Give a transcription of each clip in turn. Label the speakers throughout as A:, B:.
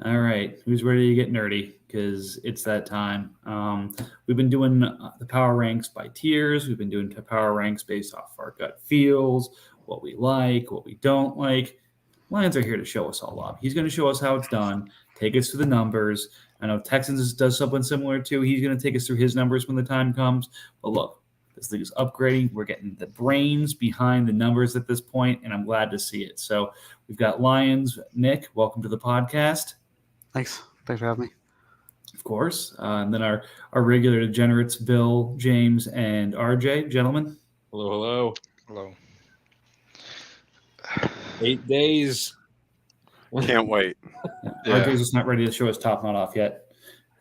A: All right, who's ready to get nerdy? Because it's that time. We've been doing the power ranks by tiers. We've been doing power ranks based off our gut feels, what we like, what we don't like. Lions are here to show us all up. He's going to show us how it's done, take us through the numbers. I know Texans does something similar too. He's going to take us through his numbers when the time comes. But look, this league is upgrading. We're getting the brains behind the numbers at this point, and I'm glad to see it. So we've got Lions. Nick, welcome to the podcast.
B: Thanks for having me.
A: Of course. And then our regular degenerates, Bill, James, and RJ. Gentlemen.
C: Hello.
D: Hello.
C: 8 days.
D: Can't wait.
A: Yeah. RJ's just not ready to show his top knot off yet.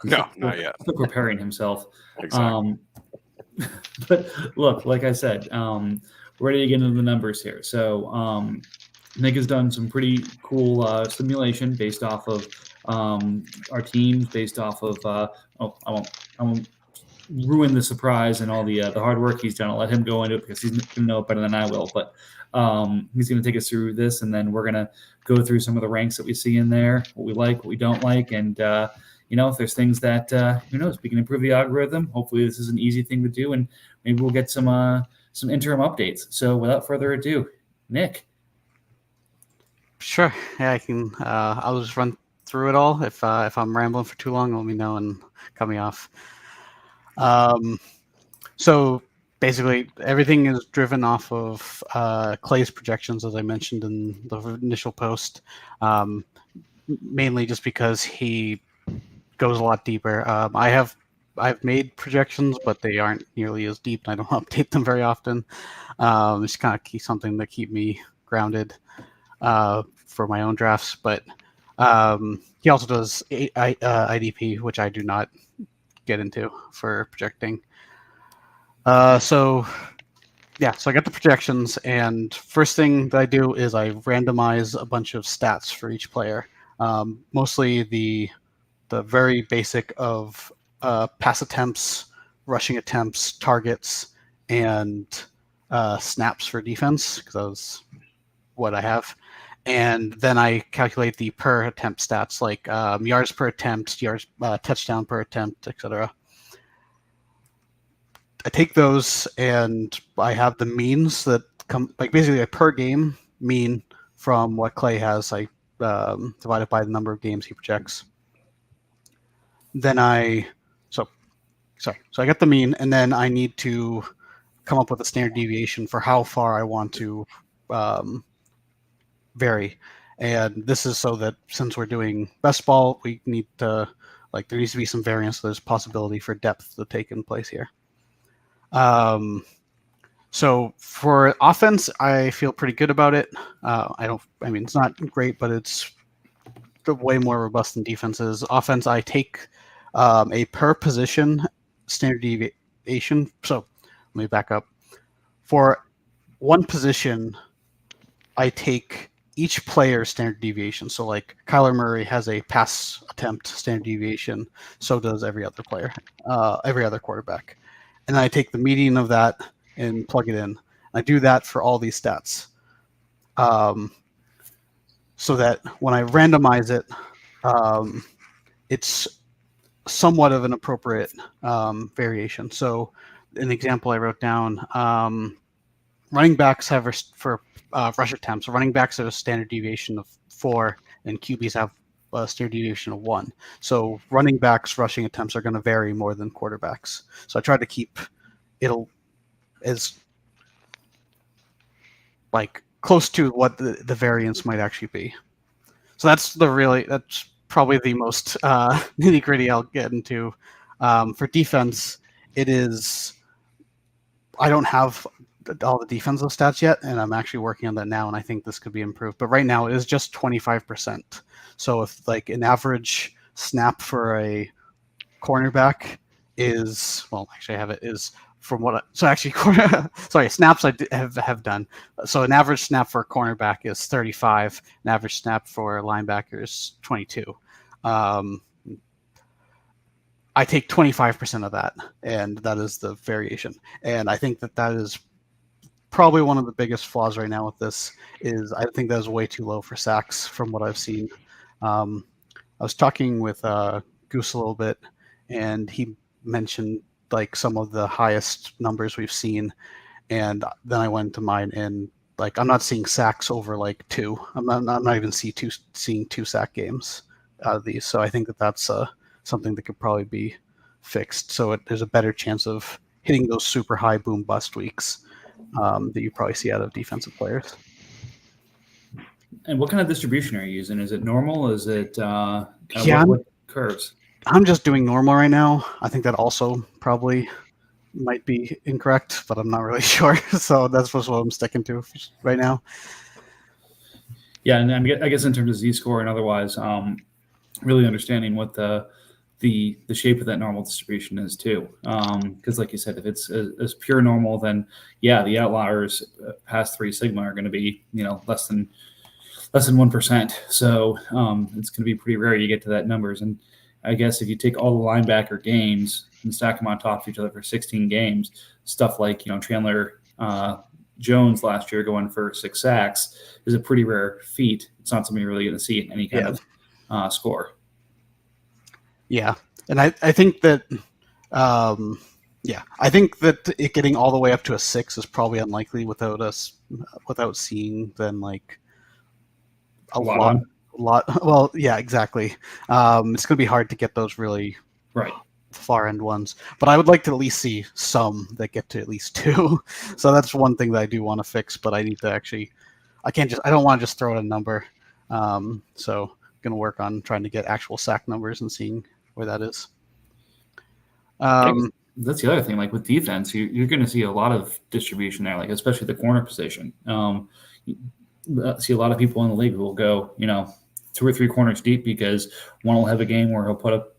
D: No, not yet.
A: Still preparing himself.
D: Exactly.
A: But look, like I said, we're ready to get into the numbers here. So Nick has done some pretty cool simulation based off of our teams, based off of I won't ruin the surprise and all the hard work he's done. I'll let him go into it because he's going to know it better than I will. But he's going to take us through this, and then we're going to go through some of the ranks that we see in there, what we like, what we don't like, and if there's things that who knows, we can improve the algorithm. Hopefully, this is an easy thing to do, and maybe we'll get some interim updates. So, without further ado, Nick.
B: Sure. Yeah, I can. I'll just run through it all. If I'm rambling for too long, let me know and cut me off. So basically, everything is driven off of Clay's projections, as I mentioned in the initial post. Mainly just because he goes a lot deeper. I've made projections, but they aren't nearly as deep, and I don't update them very often. It's kind of something to keep me grounded for my own drafts. But he also does IDP, which I do not get into for projecting. So I got the projections, and first thing that I do is I randomize a bunch of stats for each player. Mostly the very basic of pass attempts, rushing attempts, targets, and snaps for defense, because that was what I have. And then I calculate the per attempt stats, like yards per attempt, yards touchdown per attempt, etc. I take those and I have the means that come, like basically a per game mean from what Clay has. I divide it by the number of games he projects. Then I got the mean, and then I need to come up with a standard deviation for how far I want to vary. And this is so that since we're doing best ball, we need to, there needs to be some variance. So there's possibility for depth to take in place here. So for offense, I feel pretty good about it. It's not great, but it's way more robust than defenses. Offense, I take a per position standard deviation. So let me back up. For one position, I take each player's standard deviation. So like Kyler Murray has a pass attempt standard deviation. So does every other player, every other quarterback. And then I take the median of that and plug it in. I do that for all these stats. So that when I randomize it, it's somewhat of an appropriate variation. So an example I wrote down, running backs have for rush attempts, running backs have a standard deviation of 4, and QBs have a standard deviation of 1. So running backs' rushing attempts are going to vary more than quarterbacks. So I try to keep it as close to what the variance might actually be. So that's probably the most nitty gritty I'll get into. For defense, it is, I don't have all the defensive stats yet, and I'm actually working on that now, and I think this could be improved. But right now it is just 25%. So if an average snap for a cornerback is, I have it, is from what snaps I have done. So an average snap for a cornerback is 35. An average snap for a linebacker is 22. I take 25% of that, and that is the variation. And I think that is probably one of the biggest flaws right now with this. Is I think that is way too low for sacks from what I've seen. was talking with Goose a little bit, and he mentioned like some of the highest numbers we've seen, and then I went to mine, and like I'm not seeing sacks over like 2. I'm not even seeing 2 sack games out of these. So I think that that's something that could probably be fixed. So there's a better chance of hitting those super high boom bust weeks that you probably see out of defensive players.
A: And what kind of distribution are you using? Is it normal? Is it
B: Yeah,
A: what curves?
B: I'm just doing normal right now. I think that also probably might be incorrect, but I'm not really sure. So that's what I'm sticking to right now.
A: Yeah, and I guess in terms of Z-score and otherwise, really understanding what the shape of that normal distribution is too. Because like you said, if it's as pure normal, then yeah, the outliers past 3 sigma are going to be less than 1%. So it's going to be pretty rare you get to that numbers. And I guess if you take all the linebacker games and stack them on top of each other for 16 games, stuff like Chandler Jones last year going for 6 sacks is a pretty rare feat. It's not something you're really going to see in any kind of score.
B: Yeah, and I think that I think that it getting all the way up to a 6 is probably unlikely without seeing then like a lot. Well, yeah, exactly. It's going to be hard to get those really
A: right
B: far end ones, but I would like to at least see some that get to at least 2. So that's one thing that I do want to fix, but I need to I don't want to just throw out a number. So I'm going to work on trying to get actual sack numbers and seeing where that is.
A: That's the other thing. Like with defense, you're going to see a lot of distribution there, like especially the corner position. See a lot of people in the league who will go, 2 or 3 corners deep because one will have a game where he'll put up,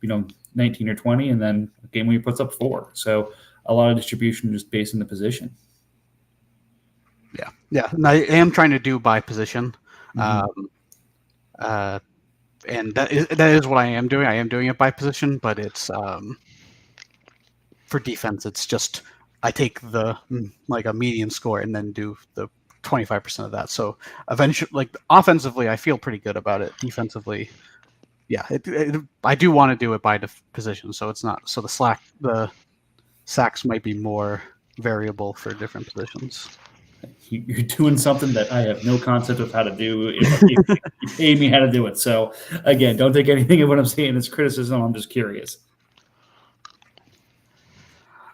A: 19 or 20, and then a game where he puts up 4. So a lot of distribution just based on the position.
B: Yeah, and I am trying to do by position. And that is what I am doing. I am doing it by position, but it's for defense. It's just I take the like a median score and then do the 25% of that. So eventually, like offensively, I feel pretty good about it. Defensively, yeah, I do want to do it by position. So it's not. So the sacks might be more variable for different positions.
A: You're doing something that I have no concept of how to do if you pay me how to do it. So again, don't take anything of what I'm saying as criticism. I'm just curious.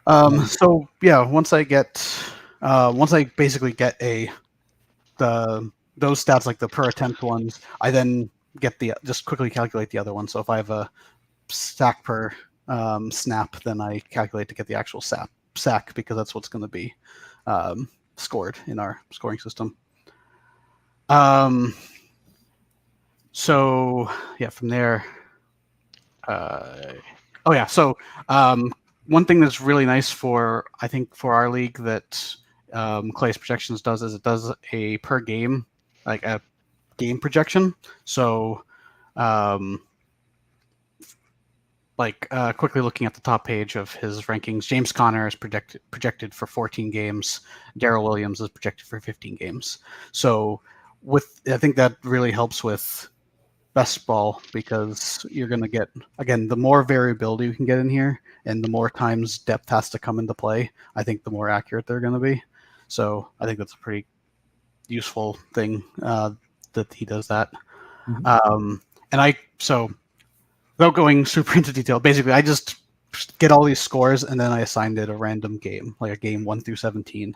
B: So yeah, once I basically get those stats like the per attempt ones, I then just quickly calculate the other one. So if I have a sack per snap, then I calculate to get the actual sack because that's what's going to be scored in our scoring system. So yeah, from there. So one thing that's really nice for our league that Clay's Projections does is it does a per game, like a game projection. So quickly looking at the top page of his rankings, James Conner is projected for 14 games. Darrell Williams is projected for 15 games. So I think that really helps with best ball because you're going to get, again, the more variability you can get in here and the more times depth has to come into play, I think the more accurate they're going to be. So I think that's a pretty useful thing that he does that. So without going super into detail, basically I just get all these scores and then I assigned it a random game, like a game 1 through 17.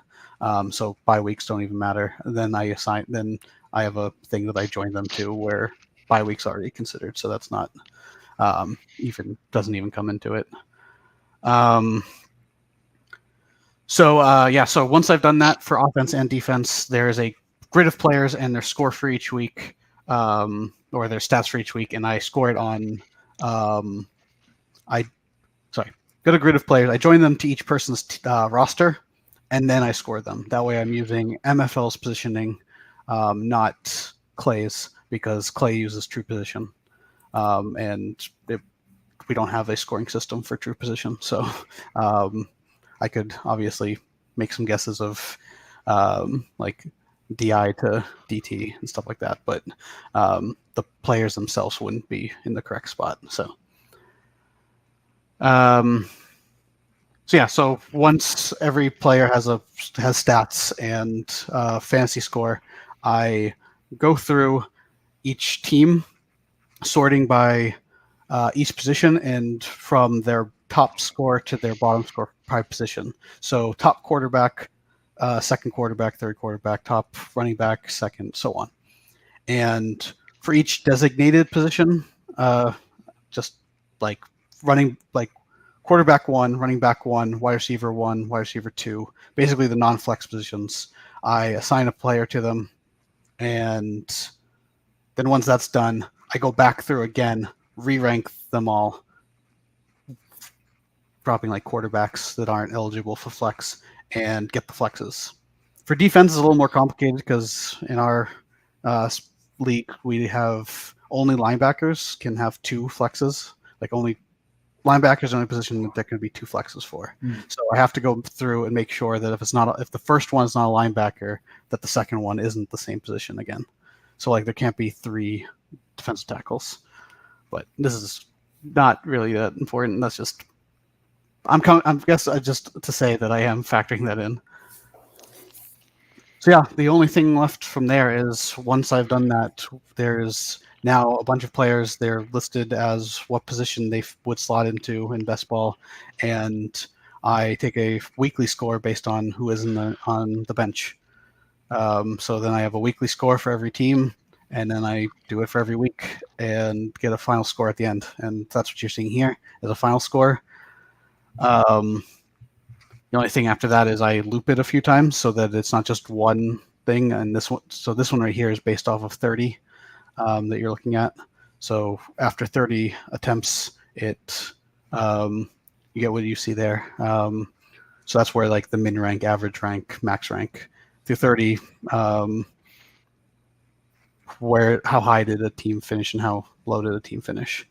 B: So bye weeks don't even matter. And then I have a thing that I join them to where bye weeks already considered. So that's not doesn't even come into it. So once I've done that for offense and defense, there is a grid of players and their score for each week, or their stats for each week, and I score it on. Got a grid of players. I join them to each person's roster, and then I score them. That way, I'm using MFL's positioning, not Clay's, because Clay uses true position, and we don't have a scoring system for true position. So I could obviously make some guesses of like DI to DT and stuff like that, but the players themselves wouldn't be in the correct spot. So, so once every player has stats and fantasy score, I go through each team, sorting by each position and from their top score to their bottom score by position. So top quarterback, second quarterback, third quarterback, top running back, second, so on. And for each designated position, just like quarterback 1, running back 1, wide receiver 1, wide receiver 2, basically the non-flex positions, I assign a player to them. And then once that's done, I go back through again, re-rank them all, dropping like quarterbacks that aren't eligible for flex, and get the flexes. For defense, it's a little more complicated because in our league, we have only linebackers can have 2 flexes. Like only linebackers are the only position that there can be 2 flexes for. So I have to go through and make sure that if the first one is not a linebacker, that the second one isn't the same position again. So like there can't be 3 defensive tackles. But this is not really that important. That's just just to say that I am factoring that in. So yeah, the only thing left from there is once I've done that, there's now a bunch of players. They're listed as what position they would slot into in best ball, and I take a weekly score based on who is on the bench. So then I have a weekly score for every team, and then I do it for every week and get a final score at the end. And that's what you're seeing here is a final score. The only thing after that is I loop it a few times so that it's not just one thing. And this one right here is based off of 30 that you're looking at. So after 30 attempts, you get what you see there. So that's where like the min rank, average rank, max rank through 30. How high did a team finish and how low did a team finish?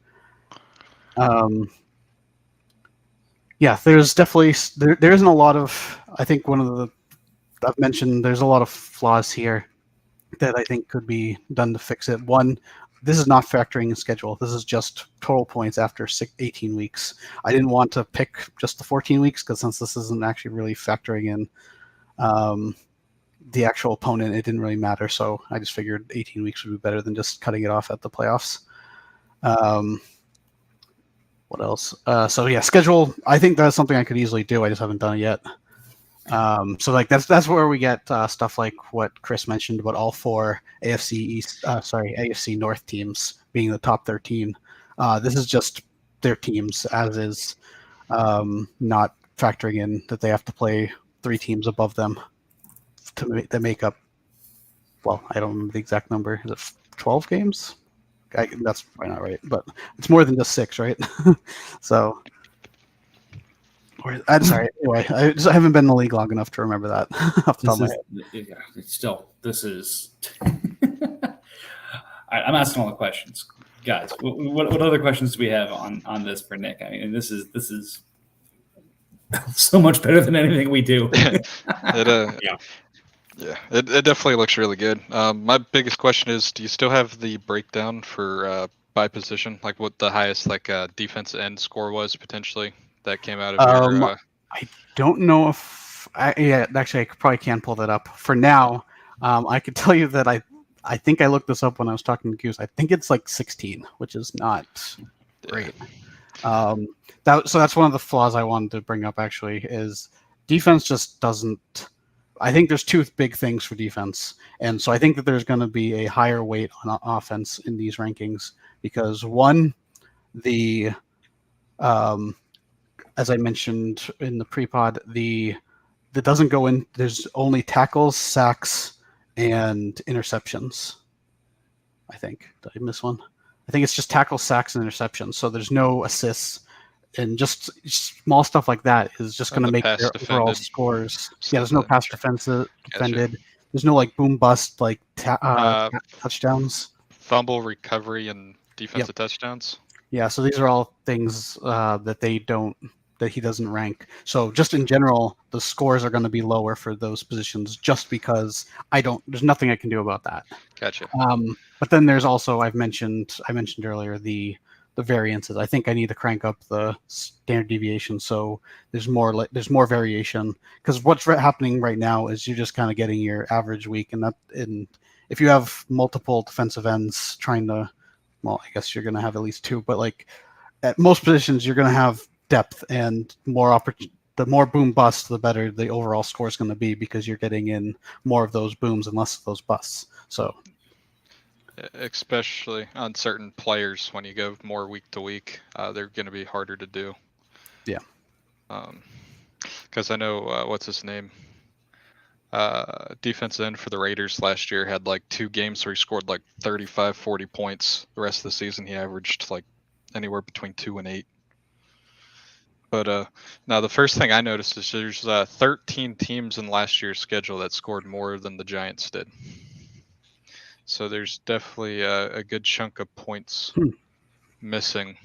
B: There's definitely there isn't a lot of. I think I've mentioned there's a lot of flaws here that I think could be done to fix it. One, this is not factoring in schedule. This is just total points after 18 weeks. I didn't want to pick just the 14 weeks because since this isn't actually really factoring in the actual opponent, it didn't really matter. So I just figured 18 weeks would be better than just cutting it off at the playoffs. What else? Schedule. I think that's something I could easily do. I just haven't done it yet. So like that's where we get stuff like what Chris mentioned about all 4 AFC North teams being the top 13. This is just their teams as is, not factoring in that they have to play 3 teams above them to make up. Well, I don't remember the exact number. Is it 12 games? That's probably not right, but it's more than just 6, right? So, I'm sorry. Anyway, I haven't been in the league long enough to remember that off the top of my head.
A: Yeah, this is. I'm asking all the questions, guys. What other questions do we have on this for Nick? I mean, this is so much better than anything we do.
E: It definitely looks really good. My biggest question is, do you still have the breakdown for by position, like what the highest defense end score was potentially that came out of your?
B: I don't know if actually I probably can pull that up. For now, I could tell you that I think I looked this up when I was talking to Goose. I think it's like 16, which is not great. So that's one of the flaws I wanted to bring up actually is defense just doesn't. I think there's 2 big things for defense. And so I think that there's going to be a higher weight on offense in these rankings because one, as I mentioned in the pre-pod, that doesn't go in, there's only tackles, sacks, and interceptions. I think. Did I miss one? I think it's just tackles, sacks, and interceptions. So there's no assists. And just small stuff like that is just going to make their overall scores. Yeah, there's no pass defended. There's no like boom bust like touchdowns.
E: Fumble recovery and defensive touchdowns.
B: Yeah, so these are all things that he doesn't rank. So just in general, the scores are going to be lower for those positions just because there's nothing I can do about that.
E: Gotcha.
B: But then there's also I mentioned earlier the variances. I think I need to crank up the standard deviation so there's more variation, because what's happening right now is you're just kind of getting your average week, and if you have multiple defensive ends trying to, well, I guess you're going to have at least two, but like at most positions you're going to have depth, and the more boom bust, the better the overall score is going to be, because you're getting in more of those booms and less of those busts. So
E: especially on certain players, when you go more week to week, they're going to be harder to do.
B: Yeah.
E: Because I know what's his name, defensive end for the Raiders last year had like 2 games where he scored like 35, 40 points. The rest of the season he averaged like anywhere between 2 and 8. But now the first thing I noticed is there's 13 teams in last year's schedule that scored more than the Giants did. So there's definitely a good chunk of points missing,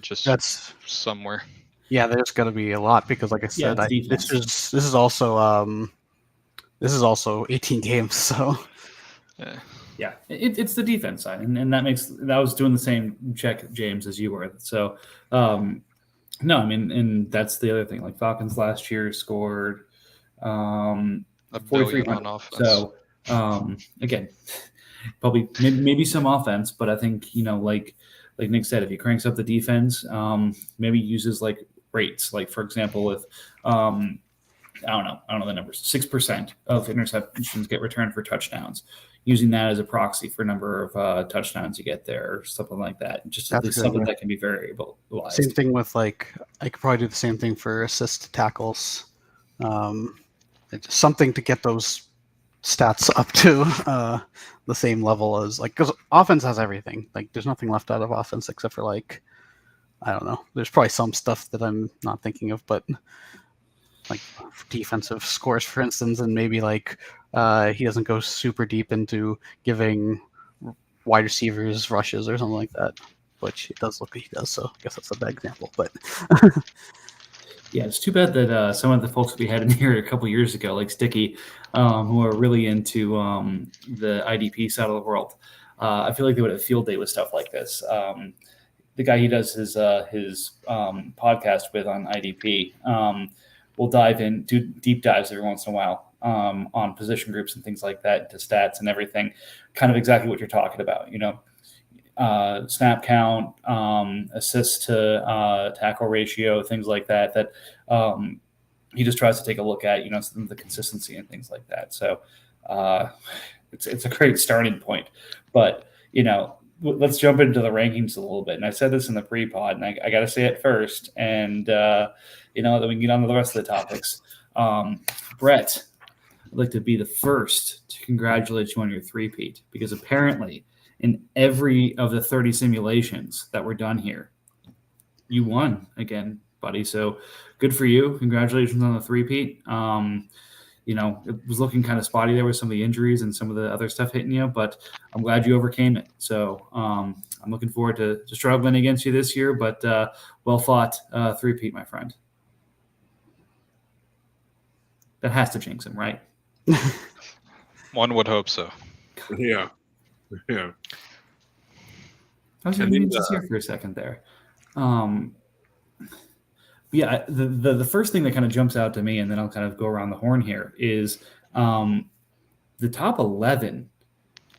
E: just
B: that's
E: somewhere.
B: Yeah, there's got to be a lot, because, like I said,
A: it's defense.
B: this is also 18 games. So
A: Yeah, it's the defense side, and that was doing the same check, James, as you were. So, no, I mean, and that's the other thing. Like Falcons last year scored
E: $1 billion on
A: 4,300.
E: offense.
A: So, again, probably maybe some offense, but I think like Nick said, if he cranks up the defense, maybe uses like rates. Like for example, if I don't know the numbers, 6% of interceptions get returned for touchdowns. Using that as a proxy for number of touchdowns you get there, or something like that. Just something that can be variable.
B: Same thing with I could probably do the same thing for assist to tackles. It's something to get those stats up to the same level as because offense has everything. Like there's nothing left out of offense except for I don't know. There's probably some stuff that I'm not thinking of, but like defensive scores, for instance, and maybe he doesn't go super deep into giving wide receivers rushes or something like that, which it does look like he does. So I guess that's a bad example, but
A: yeah, it's too bad that some of the folks we had in here a couple years ago, like Sticky, who are really into the IDP side of the world, I feel like they would have field day with stuff like this. The guy he does his podcast with on IDP will do deep dives every once in a while on position groups and things like that, to stats and everything, kind of exactly what you're talking about, snap count, assist to tackle ratio, things like that, he just tries to take a look at, some of the consistency and things like that. So it's a great starting point, but, let's jump into the rankings a little bit. And I said this in the pre-pod, and I got to say it first, and, then we can get on to the rest of the topics. Brett, I'd like to be the first to congratulate you on your three-peat, because apparently in every of the 30 simulations that were done here, you won again, buddy. So good for you. Congratulations on the three-peat. It was looking kind of spotty there with some of the injuries and some of the other stuff hitting you, but I'm glad you overcame it. So I'm looking forward to struggling against you this year, but well fought three-peat, my friend. That has to jinx him, right?
E: One would hope so.
D: Yeah.
A: I was going to just here for a second there. Yeah, the first thing that kind of jumps out to me, and then I'll kind of go around the horn here, is the top 11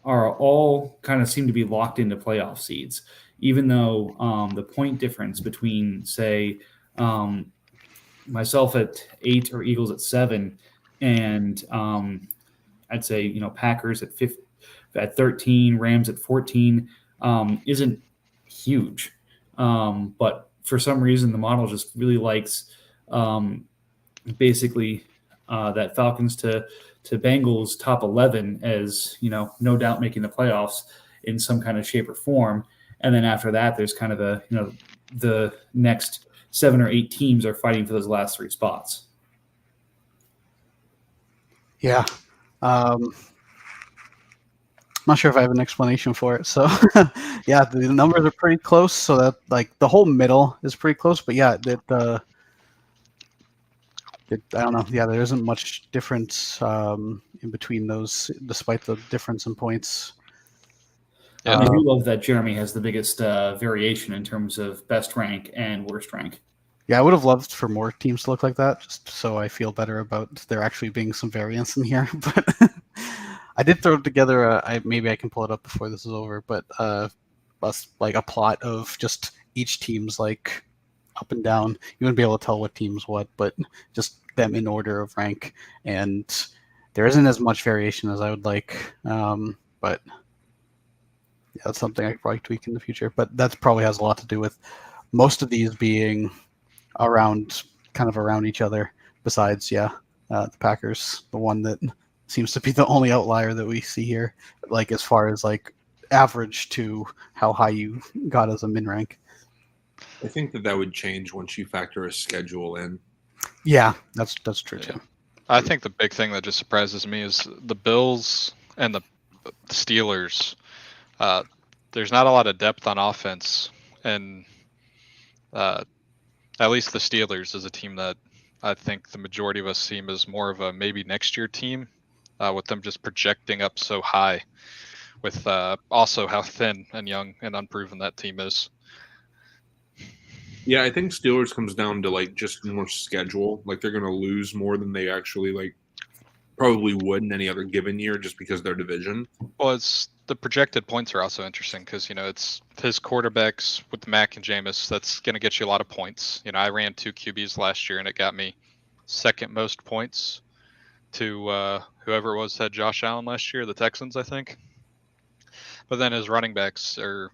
A: are all kind of seem to be locked into playoff seeds, even though the point difference between, say, myself at 8 or Eagles at 7, and I'd say Packers at 13, Rams at 14 isn't huge, but for some reason the model just really likes basically that Falcons to Bengals top 11 as no doubt making the playoffs in some kind of shape or form, and then after that there's kind of the next 7 or 8 teams are fighting for those last 3 spots.
B: Yeah. I'm not sure if I have an explanation for it. So, yeah, the numbers are pretty close. So that the whole middle is pretty close. But yeah, I don't know. Yeah, there isn't much difference in between those, despite the difference in points.
E: Yeah.
A: I do love that Jeremy has the biggest variation in terms of best rank and worst rank.
B: Yeah, I would have loved for more teams to look like that, just so I feel better about there actually being some variance in here. But I did throw together maybe I can pull it up before this is over, but like a plot of just each team's like up and down. You wouldn't be able to tell what team's what, but just them in order of rank. And there isn't as much variation as I would like, but yeah, that's something I could probably tweak in the future. But that probably has a lot to do with most of these being around each other. Besides, the Packers, the one that seems to be the only outlier that we see here, like as far as like average to how high you got as a min rank.
F: I think that would change once you factor a schedule in.
B: Yeah, that's true
E: Yeah.
B: too.
E: I think the big thing that just surprises me is the Bills and the Steelers. There's not a lot of depth on offense, and at least the Steelers is a team that I think the majority of us see as more of a maybe next year team, with them just projecting up so high, with also how thin and young and unproven that team is.
F: Yeah, I think Steelers comes down to like just more schedule. Like they're going to lose more than they actually like probably would in any other given year just because their division.
E: Well, it's the projected points are also interesting because it's his quarterbacks with Mac and Jameis. That's going to get you a lot of points. I ran 2 QBs last year and it got me second most points to whoever it was had Josh Allen last year, the Texans, I think. But then his running backs are,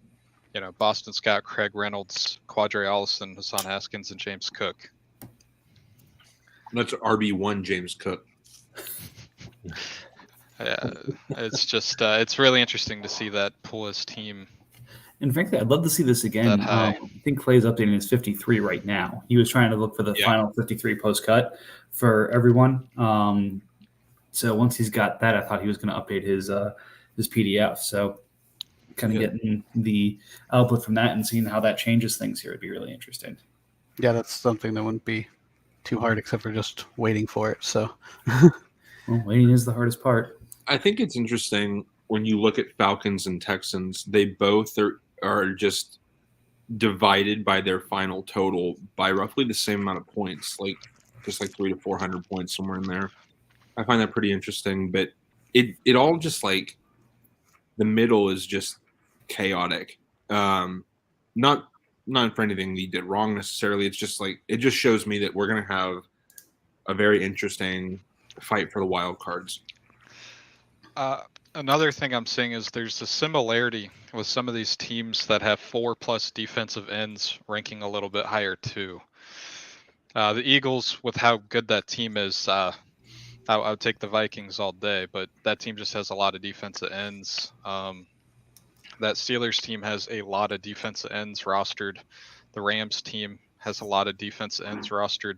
E: Boston Scott, Craig Reynolds, Quadre Allison, Hassan Haskins, and James Cook.
F: That's RB1 James Cook.
E: Yeah, it's just it's really interesting to see that pull his team.
A: And frankly, I'd love to see this again.
E: That high.
A: I think Clay's updating his 53 right now. He was trying to look for the final 53 post cut for everyone. So once he's got that, I thought he was going to update his PDF. So kind of getting the output from that and seeing how that changes things here would be really interesting.
B: Yeah, that's something that wouldn't be too hard except for just waiting for it. So
A: Well, waiting is the hardest part.
F: I think it's interesting when you look at Falcons and Texans, they both are just divided by their final total by roughly the same amount of points, like just like 300 to 400 points somewhere in there. I find that pretty interesting, but it all just like the middle is just chaotic. Not for anything he did wrong necessarily. It's just like it just shows me that we're gonna have a very interesting fight for the wild cards.
E: Another thing I'm seeing is there's a similarity with some of these teams that have 4+ defensive ends ranking a little bit higher too. The Eagles, with how good that team is, I would take the Vikings all day, but that team just has a lot of defensive ends. That Steelers team has a lot of defensive ends rostered. The Rams team has a lot of defensive ends rostered.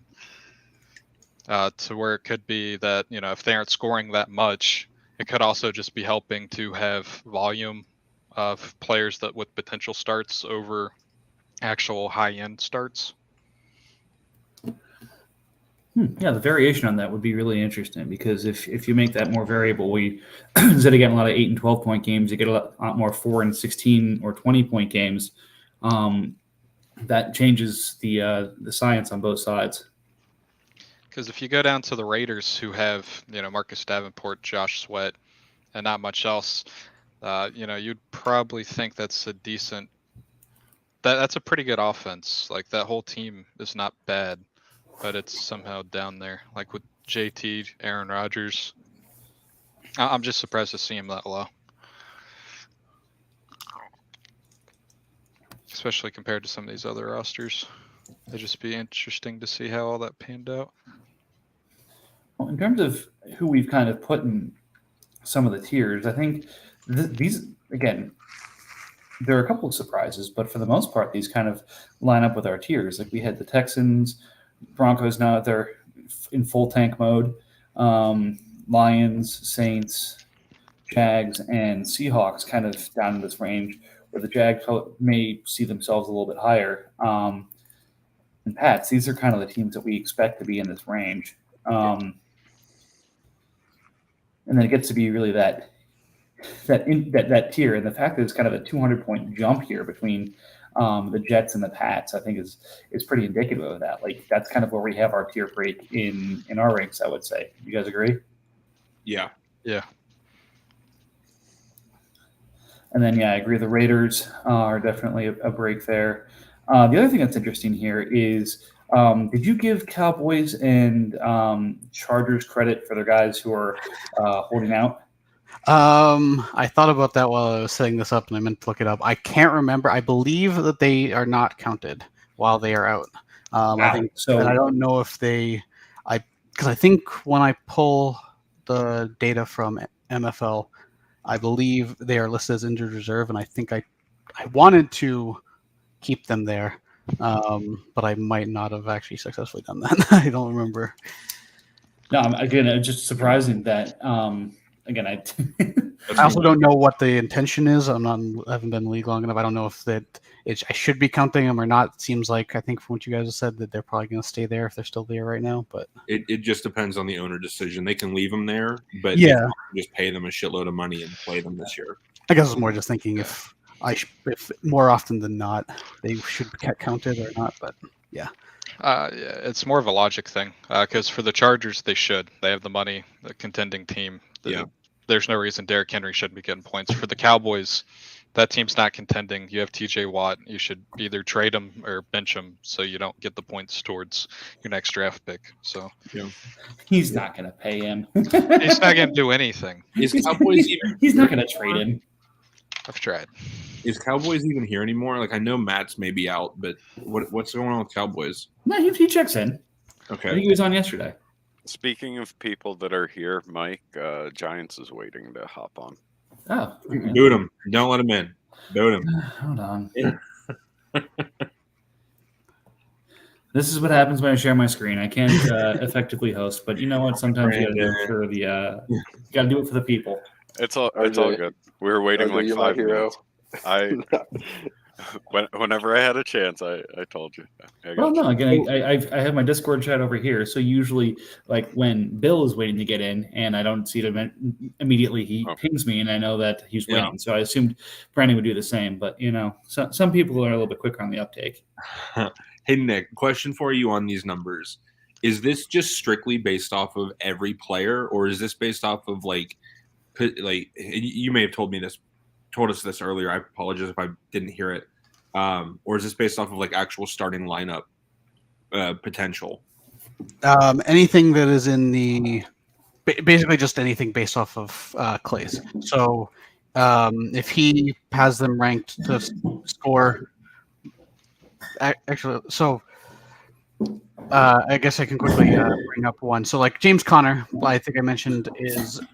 E: To where it could be that, if they aren't scoring that much, it could also just be helping to have volume of players that with potential starts over actual high-end starts.
A: Yeah, the variation on that would be really interesting because if you make that more variable, we instead of getting a lot of 8 and 12 point games, you get a lot more 4 and 16 or 20 point games. That changes the science on both sides.
E: Because if you go down to the Raiders, who have Marcus Davenport, Josh Sweat, and not much else, you'd probably think that's a decent. That's a pretty good offense. Like that whole team is not bad, but it's somehow down there. Like with JT, Aaron Rodgers, I'm just surprised to see him that low, especially compared to some of these other rosters. It'd just be interesting to see how all that panned out.
A: Well, in terms of who we've kind of put in some of the tiers, I think these, again, there are a couple of surprises, but for the most part, these kind of line up with our tiers. Like we had the Texans, Broncos now they're in full tank mode, Lions, Saints, Jags, and Seahawks kind of down in this range, where the Jags may see themselves a little bit higher. And Pats, these are kind of the teams that we expect to be in this range. And then it gets to be really that that tier, and the fact that it's kind of a 200-point jump here between the Jets and the Pats, I think is pretty indicative of that. Like that's kind of where we have our tier break in our ranks, I would say. You guys agree?
F: Yeah.
E: Yeah.
A: And then, yeah, I agree. The Raiders are definitely a break there. The other thing that's interesting here is, did you give Cowboys and Chargers credit for their guys who are holding out?
B: I thought about that while I was setting this up, and I meant to look it up. I can't remember. I believe that they are not counted while they are out. I think
A: so.
B: and I don't know if because I think when I pull the data from MFL, I believe they are listed as injured reserve, and I think I wanted to keep them there, but I might not have actually successfully done that. I don't remember.
A: No, again, it's just surprising that. Again, I
B: also don't know what the intention is. I haven't been in the league long enough. I don't know if I should be counting them or not. It seems like, I think from what you guys have said, that they're probably going to stay there if they're still there right now. But
F: it just depends on the owner decision. They can leave them there, but
B: yeah,
F: they can just pay them a shitload of money and play them this year.
B: I guess it's more just thinking if more often than not they should get counted or not. But yeah.
E: Yeah, it's more of a logic thing because for the Chargers, they should. They have the money, the contending team. There's no reason Derrick Henry shouldn't be getting points. For the Cowboys, that team's not contending. You have TJ Watt. You should either trade him or bench him so you don't get the points towards your next draft pick. So
A: he's not going to pay him.
E: He's not going to do anything.
F: Is Cowboys even?
A: He's not going to trade him.
E: I've tried.
F: Is Cowboys even here anymore? Like I know Matt's maybe out, but what's going on with Cowboys?
A: No, he checks in. I
F: Okay.
A: think he was on yesterday.
D: Speaking of people that are here, Mike, Giants is waiting to hop on.
A: Oh, okay.
F: Boot him. Don't let him in. Boot him.
A: Hold on. This is what happens when I share my screen. I can't effectively host, but you know what? Sometimes you got to do it for the people.
D: It's all good. We were waiting like 5 minutes. Whenever I had a chance, I told you.
A: Well, no, again, I have my Discord chat over here. So usually, like when Bill is waiting to get in and I don't see it immediately, he pings me and I know that he's waiting. Yeah. So I assumed Brandon would do the same. But, some people are a little bit quicker on the uptake.
F: Hey, Nick, question for you on these numbers. Is this just strictly based off of every player, or is this based off of like you may have told us this earlier. I apologize if I didn't hear it. Or is this based off of like actual starting lineup potential?
B: Anything that is in the basically just anything based off of Clay's. So if he has them ranked to score, actually, so I guess I can quickly bring up one. So like James Conner, I think I mentioned,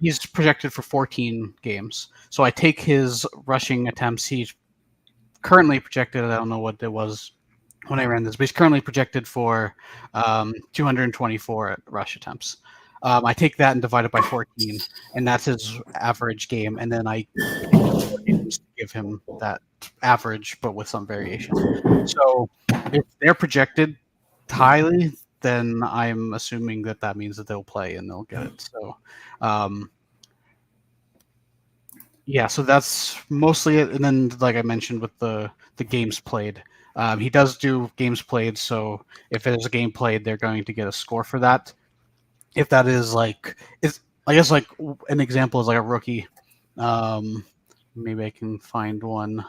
B: he's projected for 14 games. So I take his rushing attempts. He's currently projected, I don't know what it was when I ran this, but he's currently projected for 224 rush attempts. I take that and divide it by 14, and that's his average game. And then I give him that average, but with some variation. So if they're projected highly, then I'm assuming that means that they'll play and they'll get it. So, yeah, so that's mostly it. And then, like I mentioned, with the games played, he does do games played. So if there's a game played, they're going to get a score for that. If that is I guess like an example is like a rookie. Maybe I can find one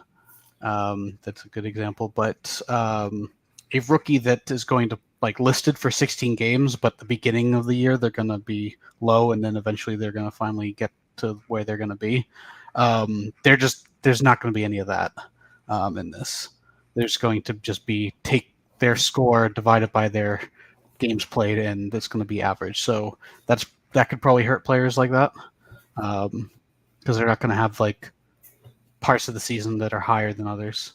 B: that's a good example. But a rookie that is going to listed for 16 games, but the beginning of the year they're going to be low, and then eventually they're going to finally get to where they're going to be. There's not going to be any of that in this. There's going to just be take their score divided by their games played, and it's going to be average. So that could probably hurt players like that because they're not going to have parts of the season that are higher than others.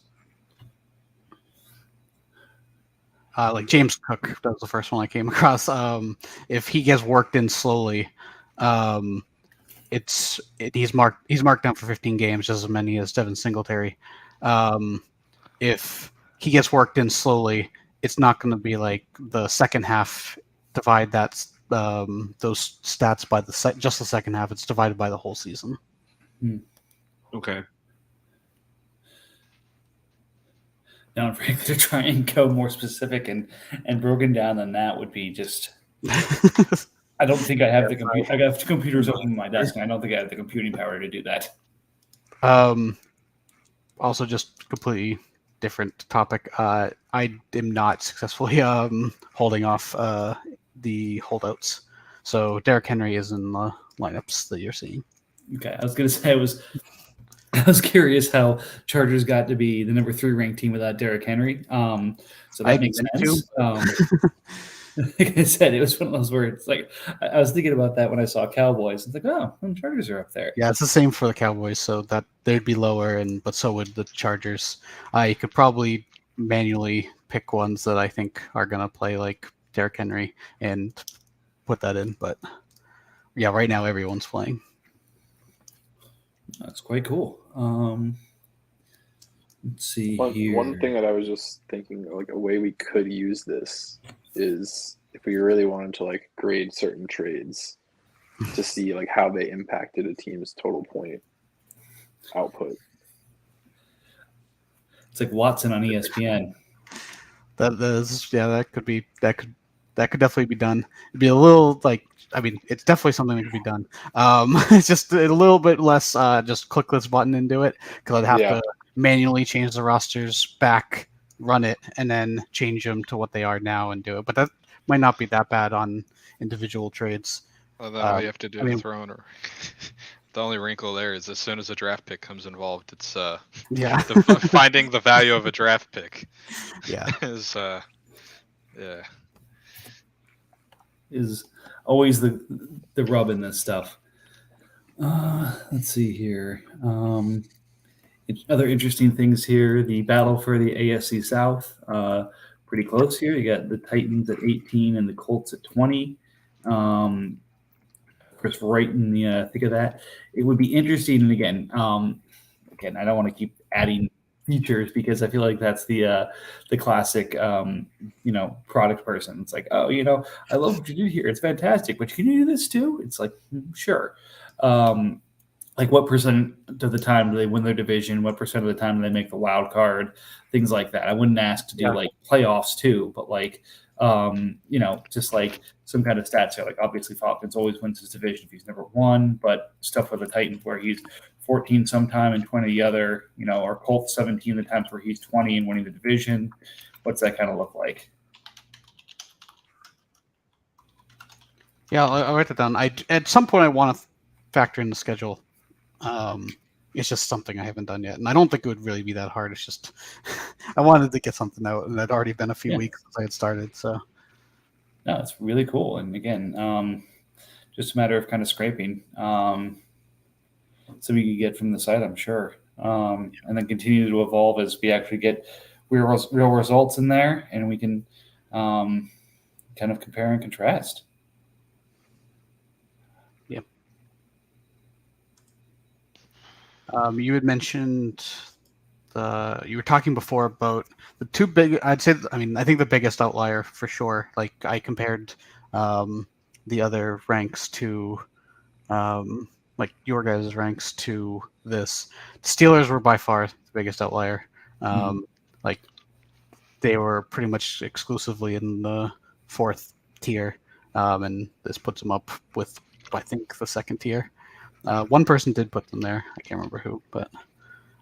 B: Like James Cook, that was the first one I came across. If he gets worked in slowly, he's marked down for 15 games, just as many as Devin Singletary. If he gets worked in slowly, it's not going to be like the second half. Divide that those stats by just the second half. It's divided by the whole season.
F: Okay.
A: Now, frankly, to try and go more specific and broken down than that would be just. I don't think I have the computer. I got the computers open on my desk, and I don't think I have the computing power to do that.
B: Also, just completely different topic. I am not successfully holding off the holdouts. So Derrick Henry is in the lineups that you're seeing.
A: Okay, I was going to say I was curious how Chargers got to be the number 3 ranked team without Derrick Henry. So that makes sense. Like I said, it was one of those where it's like I was thinking about that when I saw Cowboys. It's like, oh, the Chargers are up there.
B: Yeah, it's the same for the Cowboys, so that they'd be lower, but so would the Chargers. I could probably manually pick ones that I think are gonna play like Derrick Henry and put that in, but yeah, right now everyone's playing.
A: That's quite cool. Let's see here.
G: One thing that I was just thinking, like a way we could use this is if we really wanted to like grade certain trades to see like how they impacted a team's total point output.
A: It's like Watson on ESPN.
B: That could definitely be done. It'd be a little like, I mean, it's definitely something that could be done. It's just a little bit less just click this button and do it, because I'd have to manually change the rosters back, run it, and then change them to what they are now and do it. But that might not be that bad on individual trades.
E: Well, then all you have to do is throw in. The only wrinkle there is as soon as a draft pick comes involved, it's finding the value of a draft pick.
B: Yeah.
A: Is always the rub in this stuff. Let's see here. Other interesting things here. The battle for the AFC South. Pretty close here. You got the Titans at 18 and the Colts at 20. Of course, right in the thick of that. It would be interesting, and again, I don't want to keep adding features because I feel like that's the classic, product person. It's like, oh, I love what you do here. It's fantastic, but can you do this too? It's like, sure. Like what percent of the time do they win their division? What percent of the time do they make the wild card? Things like that. I wouldn't ask to do like playoffs too, but like, just like some kind of stats here. Like obviously Falcons always wins his division if he's number 1, but stuff with the Titans where he's 14 sometime and 20 the other, or Colts 17 the times where he's 20 and winning the division. What's that kind of look like?
B: Yeah, I'll write that down. At some point I want to factor in the schedule. It's just something I haven't done yet, and I don't think it would really be that hard. It's just I wanted to get something out, and it'd already been a few weeks since I had started. So
A: no, it's really cool, and again, just a matter of kind of scraping. So we could get from the site, I'm sure, and then continue to evolve as we actually get real results in there, and we can kind of compare and contrast.
B: You had mentioned you were talking before about the two big. I think the biggest outlier for sure. Like I compared the other ranks to like your guys' ranks to this. Steelers were by far the biggest outlier. Like they were pretty much exclusively in the 4th tier, and this puts them up with I think the 2nd tier. One person did put them there. I can't remember who, but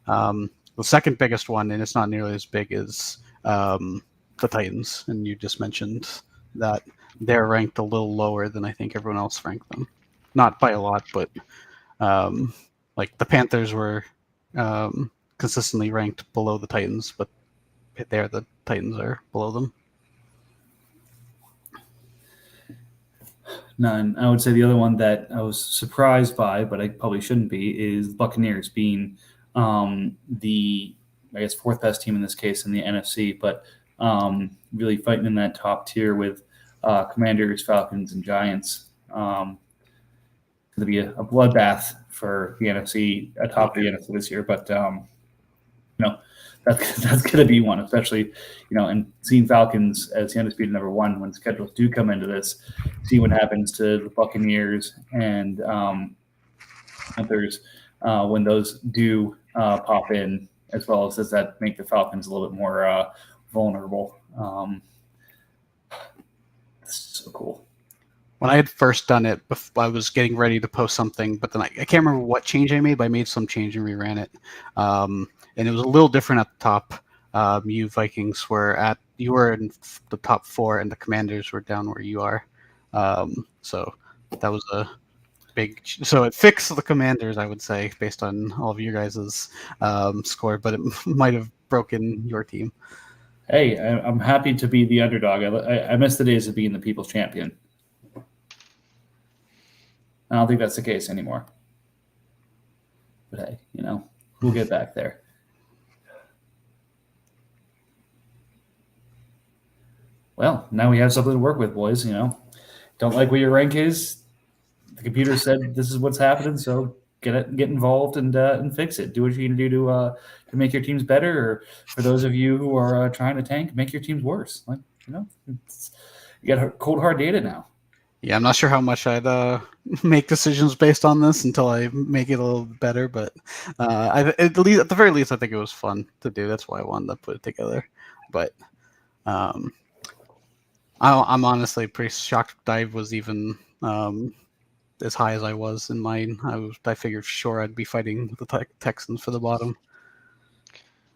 B: the second biggest one, and it's not nearly as big, is the Titans. And you just mentioned that they're ranked a little lower than I think everyone else ranked them. Not by a lot, but like the Panthers were consistently ranked below the Titans, but the Titans are below them.
A: None. I would say the other one that I was surprised by, but I probably shouldn't be, is the Buccaneers being the, I guess, 4th best team in this case in the NFC, but really fighting in that top tier with Commanders, Falcons, and Giants. It's going to be a bloodbath for the NFC, atop the NFC this year, but that's going to be one, especially, and seeing Falcons as the undisputed number 1 when schedules do come into this, see what happens to the Buccaneers and Panthers when those do pop in, as well as does that make the Falcons a little bit more vulnerable. This is so cool.
B: When I had first done it, I was getting ready to post something, but then I can't remember what change I made, but I made some change and reran it. And it was a little different at the top. You Vikings you were in the top 4, and the Commanders were down where you are. So that was a big. So it fixed the Commanders, I would say, based on all of you guys' score, but it might have broken your team.
A: Hey, I'm happy to be the underdog. I miss the days of being the people's champion. I don't think that's the case anymore. But hey, we'll get back there. Well, now we have something to work with, boys. Don't like what your rank is. The computer said this is what's happening, so get involved and fix it. Do what you can do to make your teams better, or for those of you who are trying to tank, make your teams worse. You got cold hard data now.
B: Yeah, I'm not sure how much I'd make decisions based on this until I make it a little better, but at the very least, I think it was fun to do. That's why I wanted to put it together. But I'm honestly pretty shocked Dive was even as high as I was in mine. I figured sure I'd be fighting the Texans for the bottom.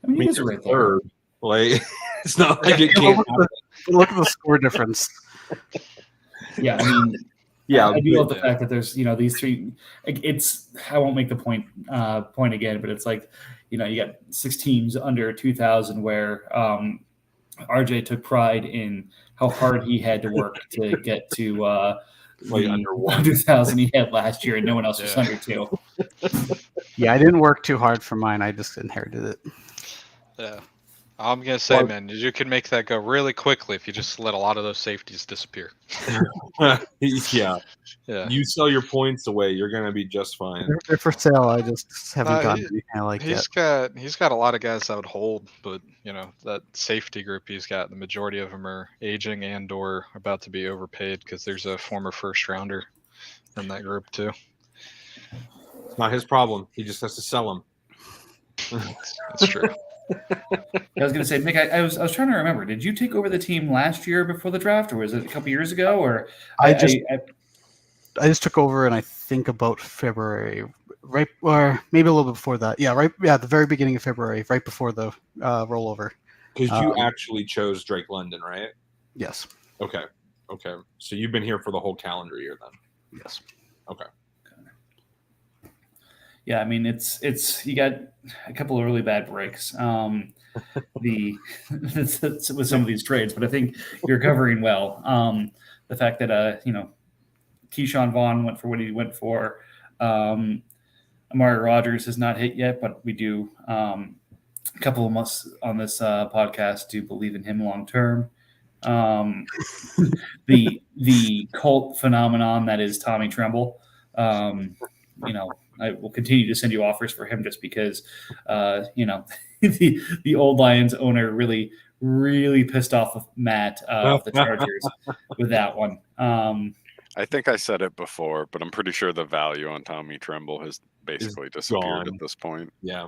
A: I mean, you guys are right there.
F: Third. Like, it's not like it can't happen.
B: Look at the score difference.
A: Yeah, I mean,
F: Yeah,
A: I do love the fact that there's these three. I won't make the point again, but it's like you got 6 teams under 2,000 where RJ took pride in how hard he had to work to get to
F: like
A: under 100,000 he had last year, and no one else was under 2.
B: Yeah, I didn't work too hard for mine. I just inherited it.
E: Yeah. I'm going to say, man, you can make that go really quickly if you just let a lot of those safeties disappear.
F: Yeah. You sell your points away, you're going to be just fine.
B: They're for sale. I just haven't gotten anything like that.
E: He's got a lot of guys that would hold, but that safety group he's got, the majority of them are aging and or about to be overpaid because there's a former first rounder in that group too.
F: It's not his problem. He just has to sell them.
E: That's true.
A: I was going to say, Mick, I was trying to remember. Did you take over the team last year before the draft, or was it a couple years ago? Or
B: I just took over, and I think about February, right, or maybe a little bit before that. Yeah, right. Yeah, the very beginning of February, right before the rollover.
F: Because you actually chose Drake London, right?
B: Yes.
F: Okay. So you've been here for the whole calendar year then?
B: Yes.
F: Okay.
A: Yeah, I mean it's you got a couple of really bad breaks. With some of these trades, but I think you're covering well. The fact that Keyshawn Vaughn went for what he went for. Amari Rodgers has not hit yet, but we do a couple of us on this podcast do believe in him long term. The cult phenomenon that is Tommy Tremble. I will continue to send you offers for him just because, the old Lions owner really, really pissed off of Matt of the Chargers with that one.
D: I think I said it before, but I'm pretty sure the value on Tommy Tremble has basically disappeared at this point.
F: Yeah.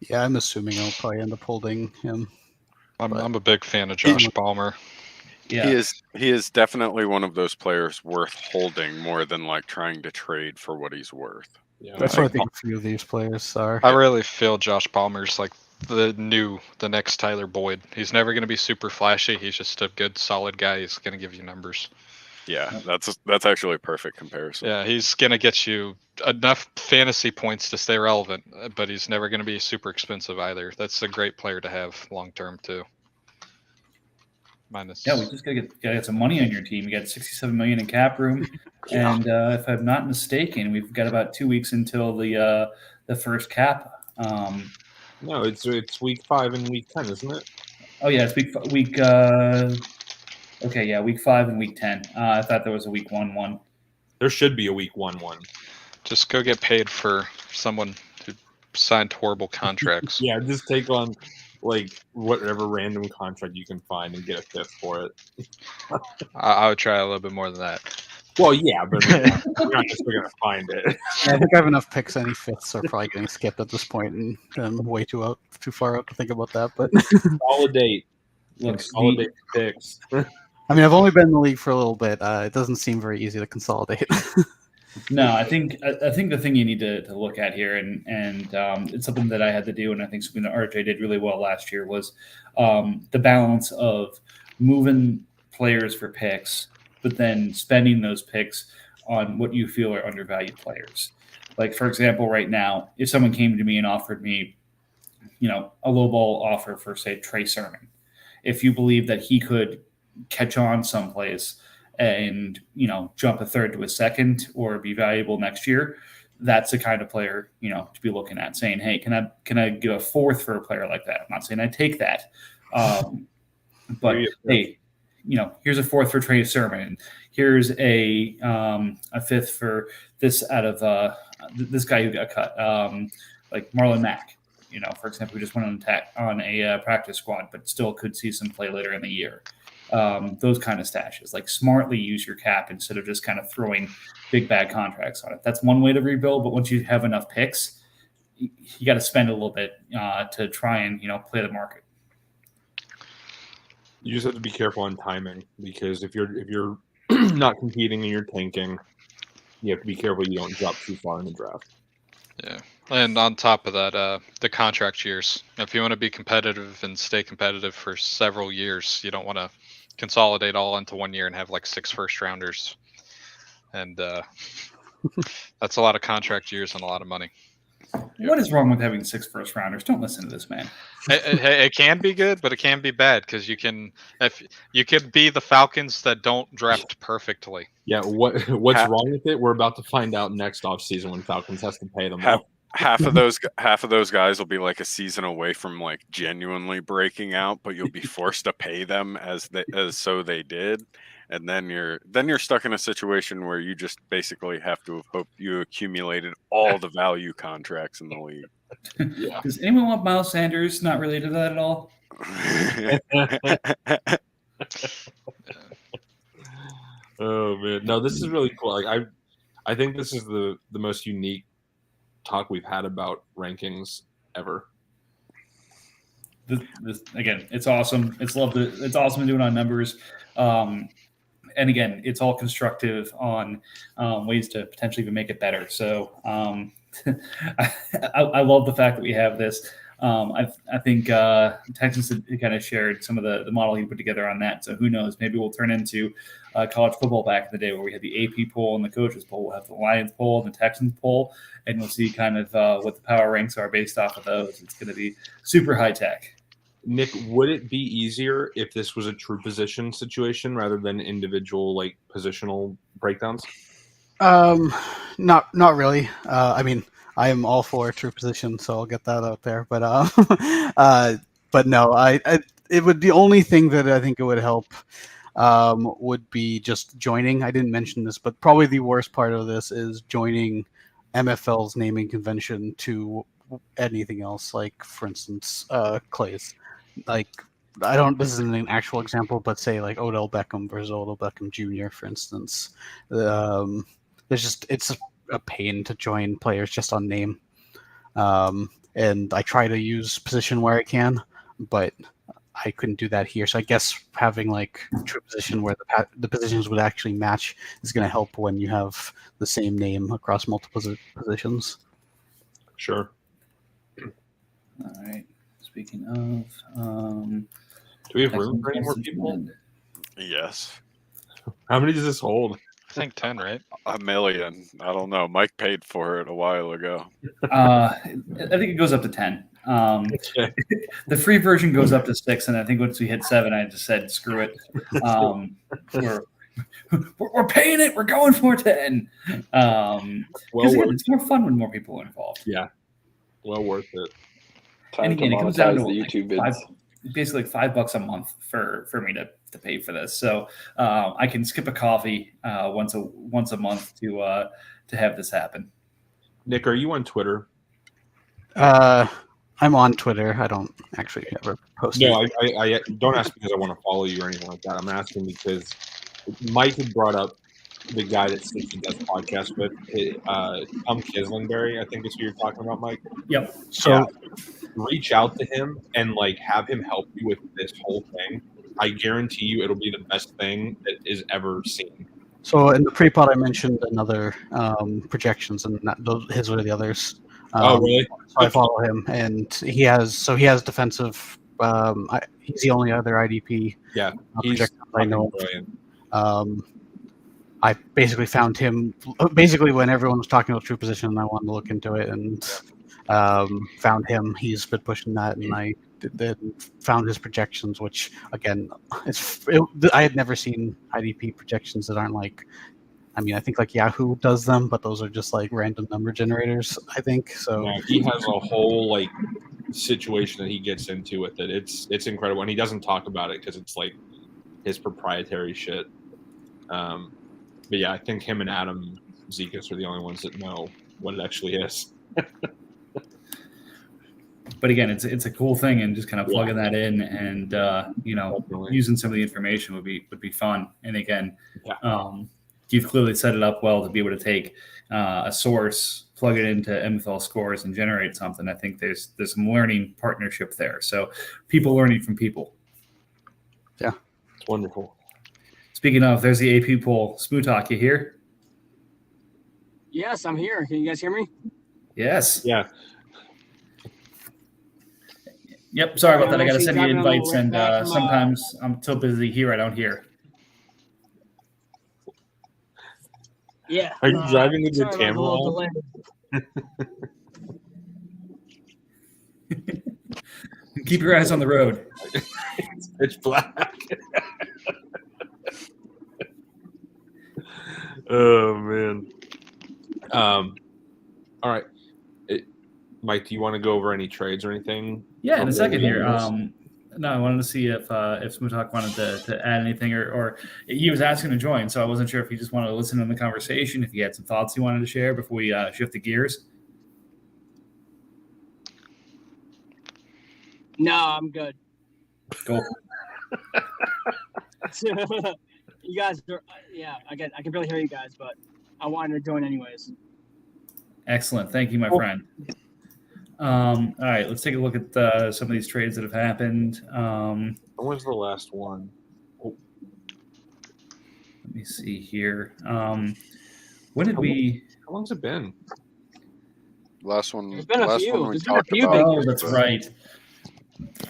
B: Yeah, I'm assuming I'll probably end up holding him.
E: I'm a big fan of Josh Palmer.
A: Yeah.
D: He is definitely one of those players worth holding more than like trying to trade for what he's worth.
F: Yeah.
B: That's what I think a few of these players are.
E: I really feel Josh Palmer's like the next Tyler Boyd. He's never going to be super flashy. He's just a good, solid guy. He's going to give you numbers.
D: Yeah, that's actually a perfect comparison.
E: Yeah, he's going to get you enough fantasy points to stay relevant, but he's never going to be super expensive either. That's a great player to have long term too.
A: Yeah, we just gotta get some money on your team. You got $67 million in cap room, and if I'm not mistaken, we've got about 2 weeks until the first cap.
F: No, it's week 5 and week 10, isn't it?
A: Oh yeah, it's week. Okay, yeah, week 5 and week 10. I thought there was a week 1.
F: There should be a week 1.
E: Just go get paid for someone who signed horrible contracts.
F: Yeah, just take on like whatever random contract you can find and get a fifth for it.
E: I would try a little bit more than that.
F: Well, yeah, but I mean, we're not just going to find it.
B: I think I have enough picks. Any fifths are probably getting skipped at this point, and I'm way too far out to think about that. But
F: Consolidate.
A: Look,
F: Consolidate picks.
B: I mean, I've only been in the league for a little bit. It doesn't seem very easy to consolidate.
A: No, I think the thing you need to look at here, and it's something that I had to do, and I think something that RJ did really well last year was the balance of moving players for picks, but then spending those picks on what you feel are undervalued players. Like, for example, right now, if someone came to me and offered me, a low ball offer for, say, Trey Sermon, if you believe that he could catch on someplace and jump a third to a second or be valuable next year, that's the kind of player to be looking at, saying, hey, can I give a fourth for a player like that? I'm not saying I take that, but hey, here's a fourth for Trey Sermon, here's a fifth for this out of this guy who got cut, like Marlon Mack, for example, who just went on a practice squad but still could see some play later in the year. Those kind of stashes, like smartly use your cap instead of just kind of throwing big bad contracts on it. That's one way to rebuild, but once you have enough picks, you got to spend a little bit to try and play the market.
F: You just have to be careful on timing, because if you're not competing and you're tanking, you have to be careful you don't drop too far in the draft.
E: Yeah. And on top of that, the contract years. If you want to be competitive and stay competitive for several years, you don't want to consolidate all into 1 year and have like 6 first rounders. And that's a lot of contract years and a lot of money.
A: What is wrong with having 6 first rounders? Don't listen to this man.
E: It can be good, but it can be bad, because you can be the Falcons that don't draft perfectly.
F: Yeah, what's wrong with it? We're about to find out next offseason when Falcons has to pay them.
D: Half of those guys will be like a season away from like genuinely breaking out, but you'll be forced to pay them as so they did, and then you're stuck in a situation where you just basically have to have hoped you accumulated all the value contracts in the league.
F: Yeah.
A: Does anyone want Miles Sanders? Not related to that at all.
F: Oh man, no, this is really cool. Like I think this is the most unique talk we've had about rankings ever.
A: This again, it's awesome. It's awesome to do it on numbers. And again, it's all constructive on ways to potentially even make it better. So I love the fact that we have this. I think Texas kind of shared some of the model he put together on that. So who knows? Maybe we'll turn into college football back in the day where we had the AP poll and the coaches poll. We'll have the Lions poll and the Texans poll, and we'll see kind of what the power ranks are based off of those. It's going to be super high tech.
F: Nick, would it be easier if this was a true position situation rather than individual like positional breakdowns?
B: Not really. I mean, I am all for a true position, so I'll get that out there. But but no, it would, the only thing that I think it would help would be just joining. I didn't mention this, but probably the worst part of this is joining MFL's naming convention to anything else. Like, for instance, Clay's. Like, this isn't an actual example, but say like Odell Beckham versus Odell Beckham Jr., for instance. It's a pain to join players just on name. And I try to use position where I can, but I couldn't do that here. So I guess having like true position where the positions would actually match is going to help when you have the same name across multiple positions.
F: Sure.
A: All right. Speaking of,
F: do we have room for any more people?
D: Yes.
F: How many does this hold?
E: I think 10, right?
D: 1 million. I don't know. Mike paid for it a while ago.
A: I think it goes up to 10. The free version goes up to 6, and I think once we hit 7, I just said, screw it. We're paying it. We're going for 10. Because it's more fun when more people are involved.
F: Yeah. Well worth it.
G: Time
A: And again,
G: to
A: it comes down
G: monetize
A: to
G: the YouTube vids.
A: basically like $5 a month for me to pay for this. So I can skip a coffee once a month to have this happen.
F: Nick, are you on Twitter?
B: I'm on Twitter. I don't actually ever post.
F: No, I don't ask because I want to follow you or anything like that. I'm asking because Mike had brought up the guy that Stitchy does podcast with, Tom Kislenberry, I think is who you're talking about, Mike.
A: Yep.
B: So
F: Reach out to him and like have him help you with this whole thing. I guarantee you it'll be the best thing that is ever seen.
B: So in the pre-pod, I mentioned another projections, and his were the others.
F: Oh, really?
B: So I follow him, and he has defensive. He's the only other IDP.
F: Yeah, he's
B: projector I know.
F: brilliant.
B: I basically found him when everyone was talking about true position, and I wanted to look into it, and found him. He's been pushing that, and I found his projections, which again, I had never seen IDP projections that aren't like. I mean, I think like Yahoo does them, but those are just like random number generators, I think. So
F: Yeah, he has a whole like situation that he gets into with it. It's incredible, and he doesn't talk about it because it's like his proprietary shit. But yeah, I think him and Adam Zekas are the only ones that know what it actually is.
A: But again, it's a cool thing, and just kind of plugging that in, and
F: Definitely.
A: using some of the information would be fun. And again,
F: Yeah.
A: you've clearly set it up well to be able to take a source, plug it into MFL scores, and generate something. I think there's some learning partnership there. So people learning from people.
F: It's wonderful.
A: Speaking of, there's the AP poll. Smootalk, you here?
H: Yes, I'm here. Can you guys hear me?
A: Yes.
F: Yeah.
A: Yep. Sorry about that. I got to
H: actually
A: send you
H: driving a little
A: invites,
H: way
A: and
H: back from,
A: sometimes I'm so busy here I don't hear.
H: Yeah.
F: Are you driving with your
H: sorry about the
F: camera
H: little
F: on?
H: delay.
A: Keep your eyes on the road.
F: It's pitch black. Oh man. All right. Mike, do you want to go over any trades or anything?
A: Yeah, in a second here.
F: Yes.
A: No, I wanted to see if Smootalk wanted to add anything, or he was asking to join, so I wasn't sure if he just wanted to listen to the conversation, if he had some thoughts he wanted to share before we shift the gears.
H: No, I'm good.
A: Go.
H: You guys are, I can barely hear you guys, but I wanted to join anyways.
A: Excellent. Thank you, my friend. All right, let's take a look at some of these trades that have happened.
F: When was the last one?
A: Let me see here. When did we?
F: How long's it been?
D: Last one.
H: There's been a
D: last
H: few.
D: one we
H: There's been a
D: talked
H: few
D: about.
H: big
A: Oh, that's right.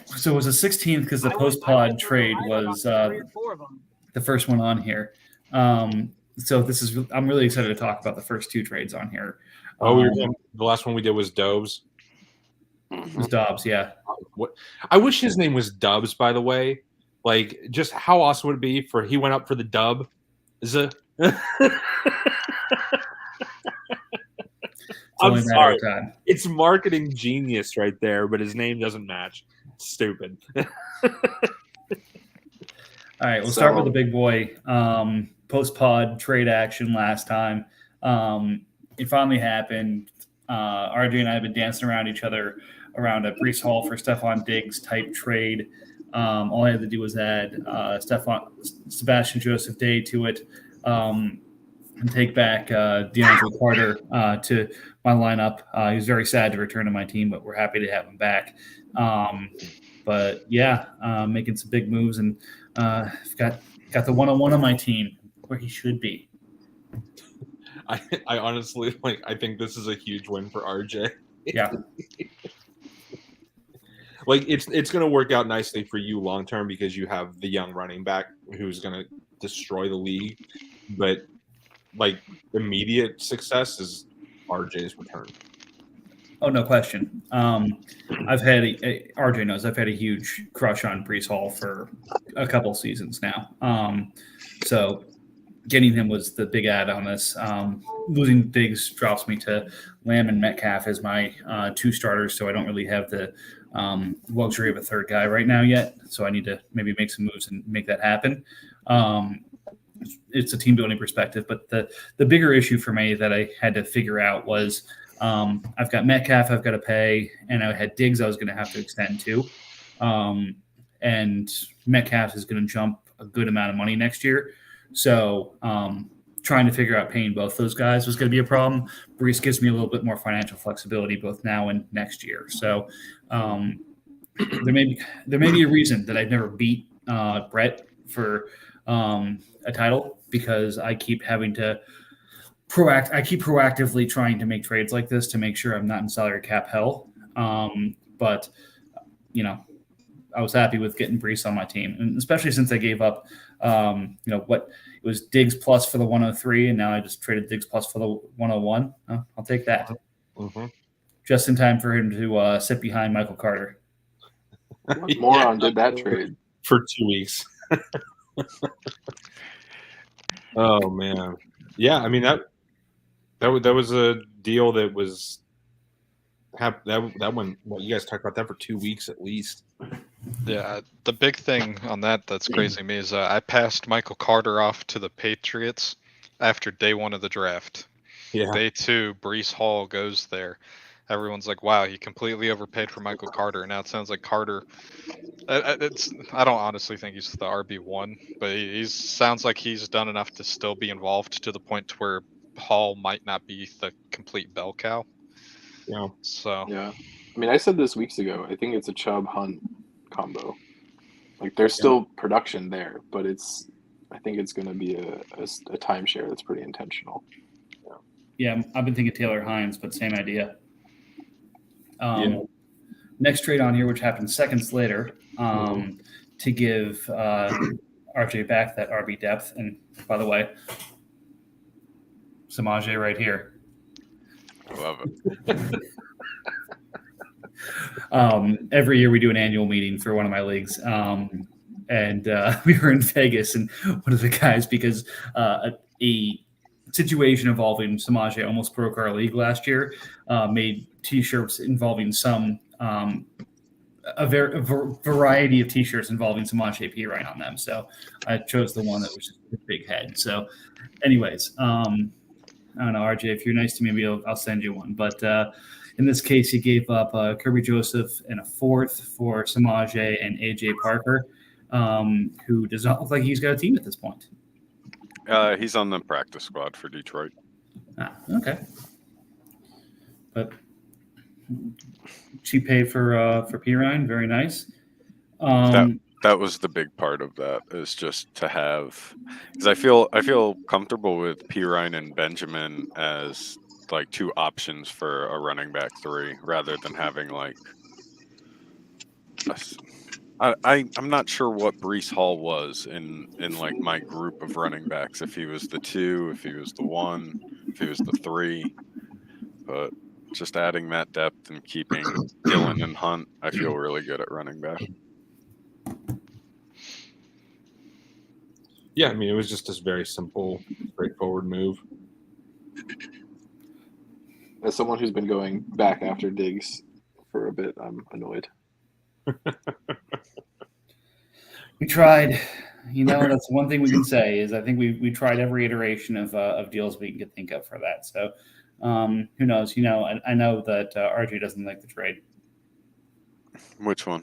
A: So it was the 16th because the
H: I went
A: post-pod
H: through-
A: trade
H: I went
A: was
H: through 3 or 4 of them.
A: the first one on here. So I'm really excited to talk about the first 2 trades on here.
F: Oh, the last one we did was Dobbs.
A: It was Dobbs, yeah.
F: I wish his name was Dubs, by the way. Like, just how awesome would it be for he went up for the dub? I'm
A: Only a matter
F: sorry.
A: of time.
F: It's marketing genius right there, but his name doesn't match. It's stupid.
A: All right, we'll start with the big boy. Post-pod trade action last time. It finally happened. RJ and I have been dancing around each other around a Brees Hall for Stephon Diggs type trade. All I had to do was add Sebastian Joseph Day to it and take back DeAndre Carter to my lineup. He was very sad to return to my team, but we're happy to have him back. But yeah, making some big moves, and got the one-on-one on my team where he should be.
F: I honestly I think this is a huge win for RJ.
A: Yeah.
F: It's going to work out nicely for you long term because you have the young running back who's going to destroy the league. But immediate success is RJ's return.
A: Oh, no question. I've had RJ knows I've had a huge crush on Brees Hall for a couple seasons now. So getting him was the big add on this. Losing Diggs drops me to Lamb and Metcalf as my 2 starters, so I don't really have the luxury of a third guy right now yet. So I need to maybe make some moves and make that happen. It's a team building perspective, but the bigger issue for me that I had to figure out was I've got Metcalf I've got to pay, and I had Diggs I was going to have to extend to. And Metcalf is going to jump a good amount of money next year. So trying to figure out paying both those guys was going to be a problem. Brees gives me a little bit more financial flexibility both now and next year. So there may be a reason that I've never beat Brett for a title, because I keep having to proactively trying to make trades like this to make sure I'm not in salary cap hell. But I was happy with getting Brees on my team, and especially since I gave up, what it was Diggs plus for the 103, and now I just traded Diggs plus for the 101. I'll take that.
F: Mm-hmm.
A: Just in time for him to sit behind Michael Carter.
G: What moron did that trade?
F: For 2 weeks. Oh man, yeah. I mean that was a deal that was that one. Well, you guys talked about that for 2 weeks at least.
E: Yeah, the big thing on that's crazy to me is I passed Michael Carter off to the Patriots after day 1 of the draft.
F: Yeah.
E: Day 2, Brees Hall goes there. Everyone's like, wow, he completely overpaid for Michael Carter. And now it sounds like Carter, I don't honestly think he's the RB1, but he sounds like he's done enough to still be involved to the point to where Hall might not be the complete bell cow.
F: Yeah.
E: So.
G: Yeah. I mean, I said this weeks ago. I think it's a Chubb Hunt combo. Like, there's still production there, but I think it's going to be a timeshare that's pretty intentional.
A: Yeah, I've been thinking Taylor Hines, but same idea.
F: Yeah.
A: Next trade on here, which happened seconds later, to give RJ back that RB depth. And by the way, Samaje right here.
D: I love it.
A: Every year we do an annual meeting for one of my leagues. And we were in Vegas, and one of the guys, because a situation involving Samaje almost broke our league last year, made T-shirts involving a variety of T-shirts involving Samaje Perine on them. So I chose the one that was just a big head. So anyways, I don't know, RJ, if you're nice to me, maybe I'll send you one. But in this case, he gave up Kirby Joseph and a 4th for Samaje and AJ Parker, who does not look like he's got a team at this point.
D: He's on the practice squad for Detroit.
A: Okay. But she paid for Perine. Very nice.
D: That was the big part of that, is just to have, because I feel comfortable with Perine and Benjamin as like 2 options for a running back 3, rather than having like I'm not sure what Brees Hall was in like my group of running backs, if he was the 2, if he was the 1, if he was the 3, but just adding that depth and keeping Dillon and Hunt, I feel really good at running back.
F: Yeah, I mean, it was just this very simple, straightforward move.
G: As someone who's been going back after Diggs for a bit, I'm annoyed.
A: We tried. That's one thing we can say, is I think we tried every iteration of deals we can think of for that. So who knows? I know that RJ doesn't like the trade.
D: Which one?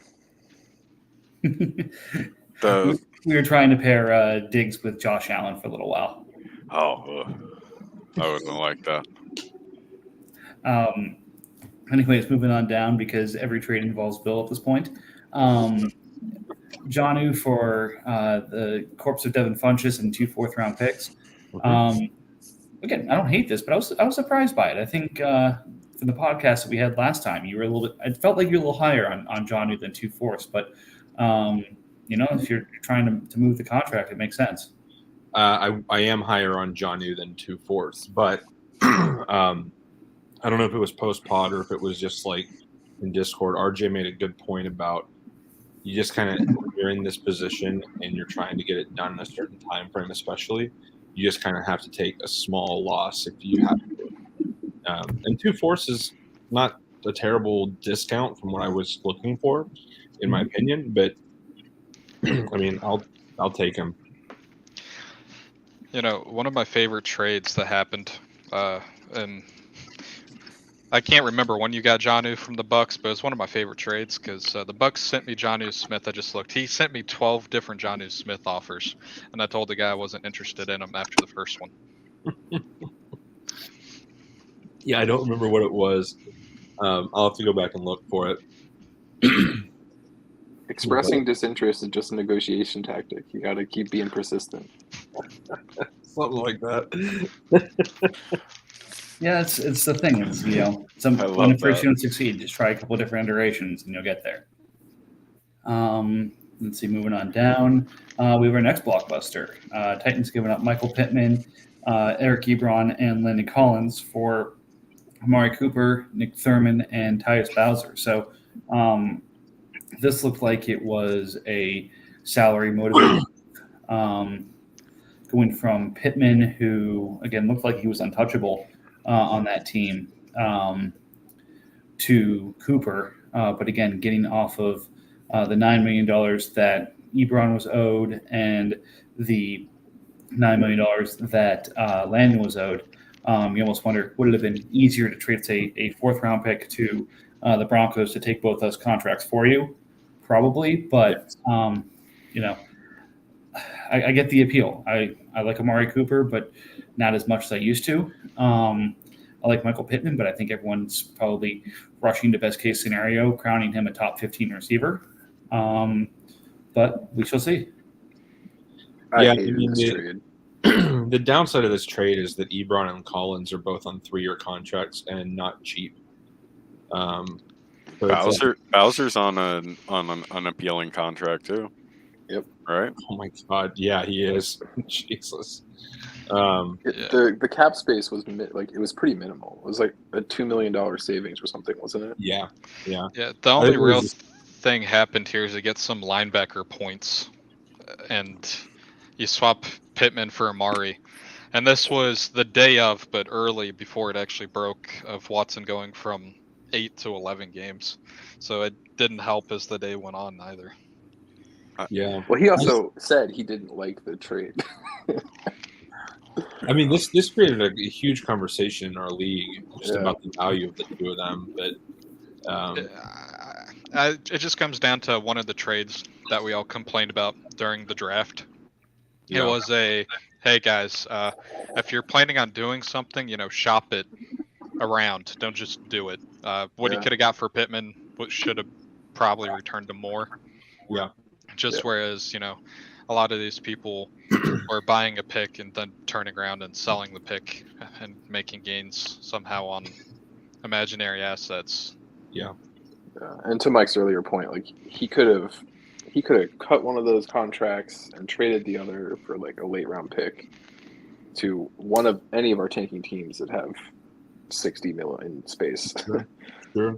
A: We were trying to pair Diggs with Josh Allen for a little while.
D: Oh, I wouldn't like that.
A: Anyways, moving on down, because every trade involves Bill at this point. Jonnu for the corpse of Devin Funchess and 2 4th-round picks. Again, I don't hate this, but I was surprised by it. I think for the podcast that we had last time, you were a little bit. I felt like you were a little higher on Jonnu than 2 4ths, but if you're trying to move the contract, it makes sense.
F: I am higher on Jonnu than 2 4ths, but I don't know if it was post pod or if it was just like in Discord. RJ made a good point about, you just kind of, you're in this position and you're trying to get it done in a certain time frame, especially, you just kind of have to take a small loss if you have to. And 2 4ths is not a terrible discount from what I was looking for, in my opinion, but I mean, I'll take him.
E: One of my favorite trades that happened, and I can't remember when you got Jonnu from the Bucks, but it's one of my favorite trades, because the Bucks sent me Jonnu Smith. I just looked. He sent me 12 different Jonnu Smith offers, and I told the guy I wasn't interested in him after the first one.
F: Yeah, I don't remember what it was. I'll have to go back and look for it.
G: Expressing disinterest is just a negotiation tactic. You got to keep being persistent.
F: Something like that.
A: Yeah, it's the thing. It's
D: I
A: when
D: love
A: at first
D: that.
A: you don't succeed, just try a couple different iterations and you'll get there. Let's see, moving on down. We have our next blockbuster. Titans giving up Michael Pittman, Eric Ebron, and Landon Collins for Amari Cooper, Nick Thurman, and Tyus Bowser. So this looked like it was a salary motivated going from Pittman, who again looked like he was untouchable on that team, to Cooper, but again getting off of the $9 million that Ebron was owed and the $9 million that Landon was owed. You almost wonder, would it have been easier to trade, say, a fourth-round pick to the Broncos to take both those contracts for you? Probably, but I get the appeal. I like Amari Cooper, but not as much as I used to. I like Michael Pittman, but I think everyone's probably rushing to best-case scenario, crowning him a top 15 receiver. But we shall see.
G: I
F: Yeah,
G: hated this trade.
F: The downside of this trade is that Ebron and Collins are both on 3-year contracts and not cheap. So it's like,
D: Bowser's on an unappealing contract too.
G: Yep.
D: Right.
F: oh my god, yeah, he is. Jesus.
G: The cap space was it was pretty minimal. It was like a $2 million savings or something, wasn't it?
F: Yeah.
E: Yeah, the
F: think
E: only
F: it was
E: real
F: just-
E: thing happened here is to get some linebacker points, and you swap Pittman for Amari. And this was the day of, but early before it actually broke, of Watson going from 8 to 11 games. So it didn't help as the day went on either.
F: Yeah.
G: Well, he also said he didn't like the trade.
F: I mean, this created a huge conversation in our league just
G: Yeah.
F: about the value of the two of them. But
E: It just comes down to one of the trades that we all complained about during the draft.
F: yeah.
E: It was hey guys, if you're planning on doing something, shop it around. Don't just do it. What he
G: Yeah.
E: could have got for Pittman should have probably returned him more.
F: Yeah.
E: Just whereas, a lot of these people were buying a pick and then turning around and selling the pick and making gains somehow on imaginary assets.
G: Yeah. And to Mike's earlier point, like he could have cut one of those contracts and traded the other for like a late round pick to one of any of our tanking teams that have 60 mil in space.
F: Sure.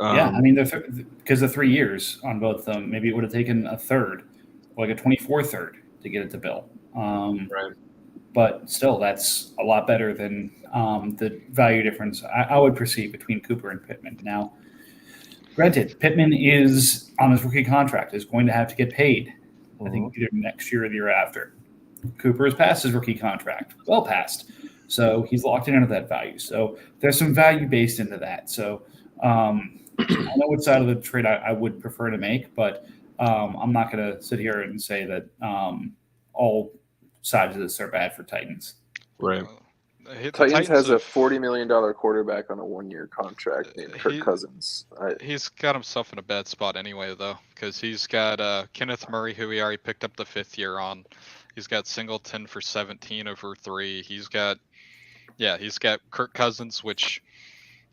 A: Yeah, I mean, because of 3 years on both of them, maybe it would have taken a third, like a 24 third, to get it to Bill.
F: Right.
A: But still, that's a lot better than the value difference I would perceive between Cooper and Pittman. Now, granted, Pittman is on his rookie contract, is going to have to get paid, I think, either next year or the year after. Cooper is past his rookie contract, well past. So he's locked in under that value. So there's some value based into that. So I know which side of the trade I would prefer to make, but I'm not going to sit here and say that all sides of this are bad for Titans.
F: Right.
E: The
G: Titans has a
E: have-
G: $40 million quarterback on a 1-year contract named Kirk Cousins.
E: He's got himself in a bad spot anyway, though, because he's got Kenneth Murray, who he already picked up the 5th year on. He's got Singleton for 17 over 3. He's got Kirk Cousins, which,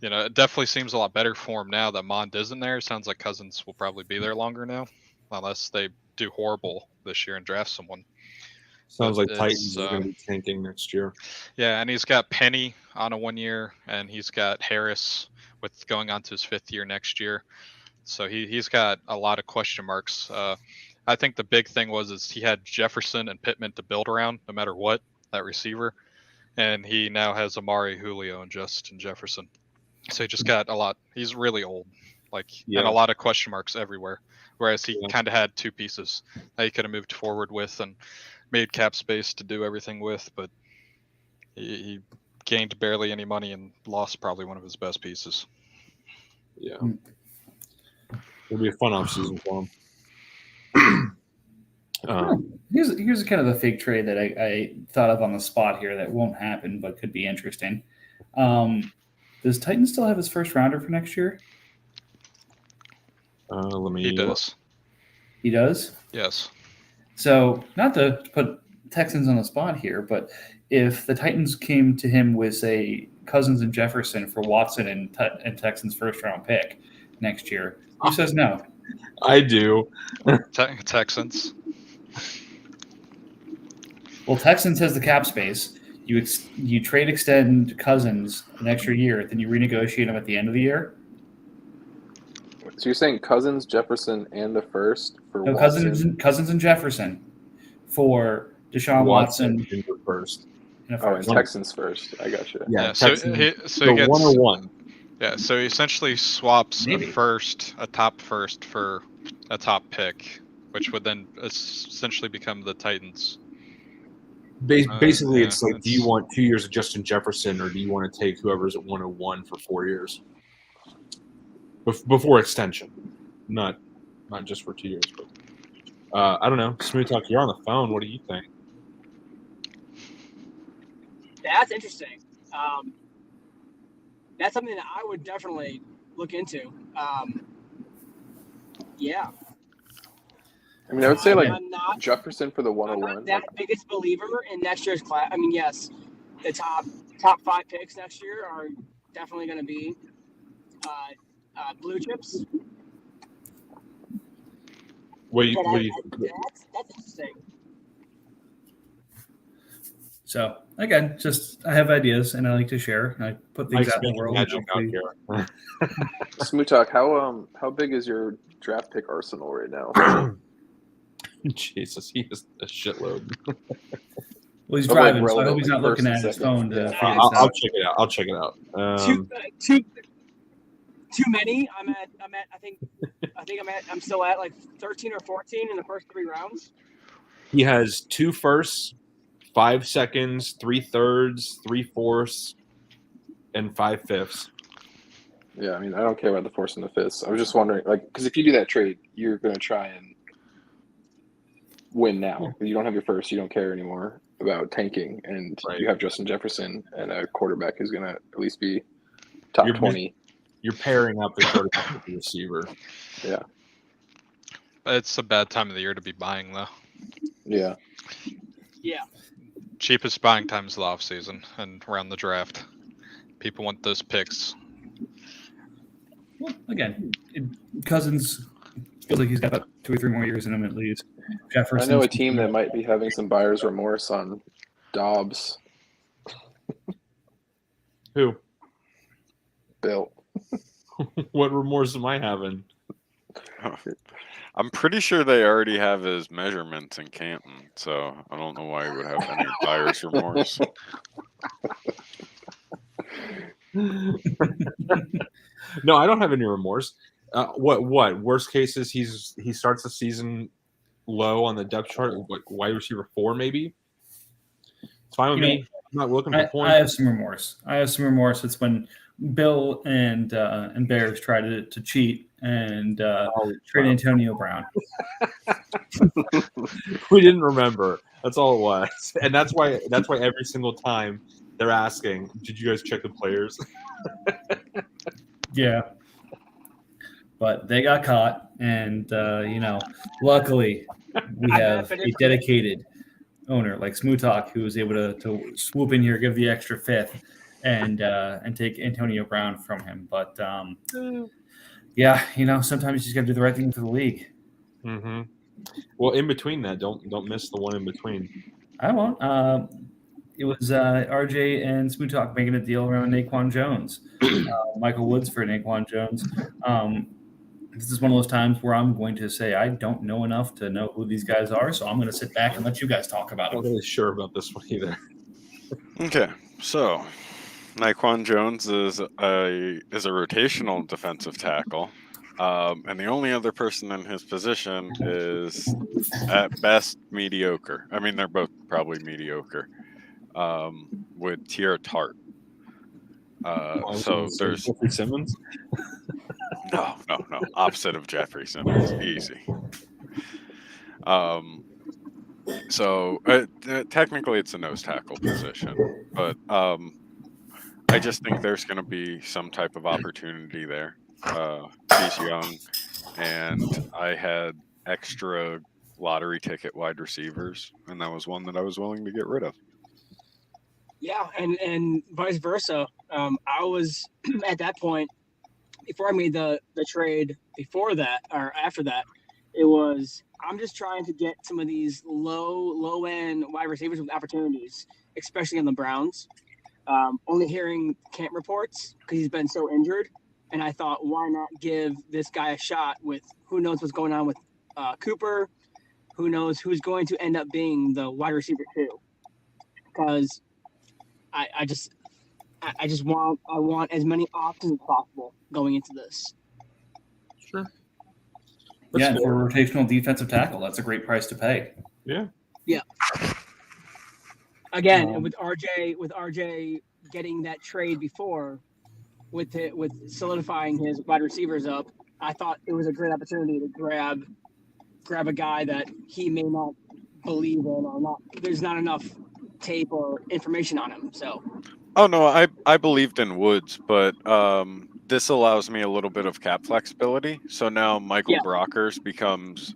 E: it definitely seems a lot better for him now that Mond isn't there. Sounds like Cousins will probably be there longer now, unless they do horrible this year and draft someone.
F: Sounds
E: But
F: like Titans
E: it's,
F: is going to be tanking next year.
E: Yeah, and he's got Penny on a 1 year, and he's got Harris with going on to his 5th year next year. So he's got a lot of question marks. I think the big thing is he had Jefferson and Pittman to build around, no matter what, that receiver, and he now has Amari, Julio, and Justin Jefferson. So he just got a lot. He's really old, and a lot of question marks everywhere. Whereas he kind of had 2 pieces that he could have moved forward with and made cap space to do everything with, but he gained barely any money and lost probably one of his best pieces.
F: Yeah. It'll be a fun offseason for him.
A: Here's kind of a fake trade that I thought of on the spot here that won't happen but could be interesting. Does Titan still have his first rounder for next year?
F: Let me.
E: He does.
A: He does?
E: Yes.
A: So, not to put Texans on the spot here, but if the Titans came to him with, say, Cousins and Jefferson for Watson and Texans' first round pick next year, who says no?
F: I do.
E: Texans.
A: Well, Texans has the cap space. You trade extend Cousins an extra year, then you renegotiate him at the end of the year.
G: So you're saying Cousins, Jefferson, and the first for
A: No,
G: Watson?
A: Cousins and Jefferson for Deshaun Watson
F: in the first.
A: in a
G: Oh, and
A: first.
G: Texans first. I got you.
F: Yeah,
E: So
F: Texans,
E: he
F: the
E: gets
F: 101.
E: yeah. So he essentially swaps
A: Maybe.
E: a top first for a top pick, which would then essentially become the Titans.
F: Basically,
E: yeah,
F: it's like, do you want 2 years of Justin Jefferson, or do you want to take whoever's at 101 for 4 years before extension? Not just for 2 years, but I don't know. Smooth Talk, you're on the phone. What do you think?
H: That's interesting. That's something that I would definitely look into. Yeah.
G: I mean, I would say like
H: I'm not
G: Jefferson for the
H: I'm
G: 101.
H: not that biggest believer in next year's class. I mean, yes, the top 5 picks next year are definitely going to be blue chips.
F: What do you
H: But that's interesting.
A: So again, just I have ideas and I like to share. And I put things out in the world.
F: magic out
A: Hopefully-
F: here.
G: Smooth Talk, how big is your draft pick arsenal right now?
F: Jesus, he has a shitload.
A: Well, he's
G: Of, like,
A: driving, so I hope
G: relevant,
A: he's not
G: like,
A: looking
G: first
A: at
G: and
A: his
G: second.
A: phone to
G: Yeah.
A: figure
F: I'll
A: this out.
F: check it out. I'll check it out.
H: Too many. I'm still at like 13 or 14 in the first 3 rounds.
F: He has 2 firsts, 5 seconds, 3 thirds, 3 fourths, and 5 fifths.
G: Yeah, I mean, I don't care about the fourths and the fifths. I was just wondering, like, because if you do that trade, you're going to try and win now. You don't have your first. You don't care anymore about tanking, and
F: Right.
G: you have Justin Jefferson and a quarterback who's going to at least be top
F: You're
G: 20.
F: You're pairing up the quarterback with the receiver.
G: Yeah,
E: It's a bad time of the year to be buying though.
G: yeah.
H: Yeah.
E: Cheapest buying time is the off season and around the draft. People want those picks.
A: Well, again, Cousins feels like he's got about 2 or 3 more years in him at least.
G: I
A: Jefferson.
G: know a team that might be having some buyer's remorse on Dobbs.
F: Who?
G: Bill.
F: What remorse am I having?
D: I'm pretty sure they already have his measurements in Canton, so I don't know why he would have any buyer's remorse.
F: No, I don't have any remorse. What? Worst case is he starts the season low on the depth chart, like wide receiver 4 maybe. It's fine with me. I'm not looking for
A: I
F: points.
A: have some remorse. It's when Bill and Bears tried to cheat and trade Antonio Brown.
F: We didn't remember. That's all it was, and that's why every single time they're asking, "Did you guys check the players?"
A: Yeah. But they got caught, and luckily we have a dedicated owner like Smooth Talk who was able to swoop in here, give the extra 5th, and take Antonio Brown from him. But yeah, sometimes you just got to do the right thing for the league.
F: Mm-hmm. Well, in between that, don't miss the one in between.
A: I won't. It was RJ and Smooth Talk making a deal around Naquan Jones, Michael Woods for Naquan Jones. This is one of those times where I'm going to say I don't know enough to know who these guys are, so I'm going to sit back and let you guys talk about
F: I'm
A: it.
F: not really sure about this one either.
D: Okay, so Naquan Jones is a rotational defensive tackle, and the only other person in his position is at best mediocre. I mean, they're both probably mediocre. With Tier Tart. So there's
F: Jeffrey Simmons.
D: no, opposite of Jeffrey Simmons, easy. So technically, it's a nose tackle position, but I just think there's going to be some type of opportunity there. He's young, and I had extra lottery ticket wide receivers, and that was one that I was willing to get rid of.
H: Yeah, and vice versa. I was at that point before I made the trade. Before that or after that, it was I'm just trying to get some of these low end wide receivers with opportunities, especially on the Browns. Only hearing camp reports because he's been so injured, and I thought, why not give this guy a shot with who knows what's going on with Cooper, who knows who's going to end up being the wide receiver too, because I just want as many options as possible going into this.
F: Sure.
A: Yeah, and for a rotational defensive tackle, that's a great price to pay.
F: Yeah.
H: Again, with RJ getting that trade before, with solidifying his wide receivers up, I thought it was a great opportunity to grab a guy that he may not believe in or not. There's not enough tape or information on him. So.
D: Oh no, I believed in Woods, but this allows me a little bit of cap flexibility. So now Michael Brockers becomes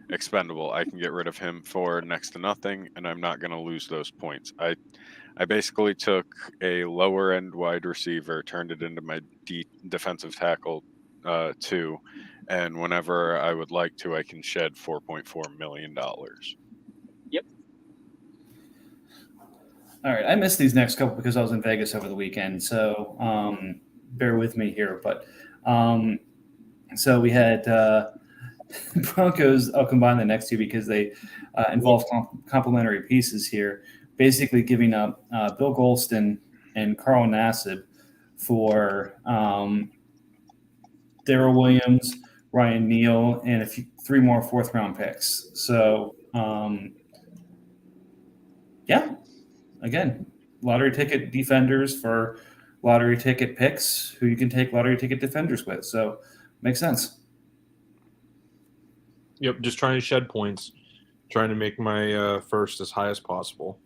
D: expendable. I can get rid of him for next to nothing, and I'm not going to lose those points. I basically took a lower end wide receiver, turned it into my defensive tackle 2, and whenever I would like to, I can shed $4.4 million.
H: Yep.
A: All right, I missed these next couple because I was in Vegas over the weekend, so bear with me here. But so we had Broncos. I'll combine the next two because they involve complementary pieces here. Basically, giving up Bill Golston and Carl Nassib for Darrell Williams, Ryan Neal, and 3 more 4th-round picks. So, yeah. Again, lottery ticket defenders for lottery ticket picks who you can take lottery ticket defenders with. So makes sense.
F: Yep. Just trying to shed points, trying to make my first as high as possible.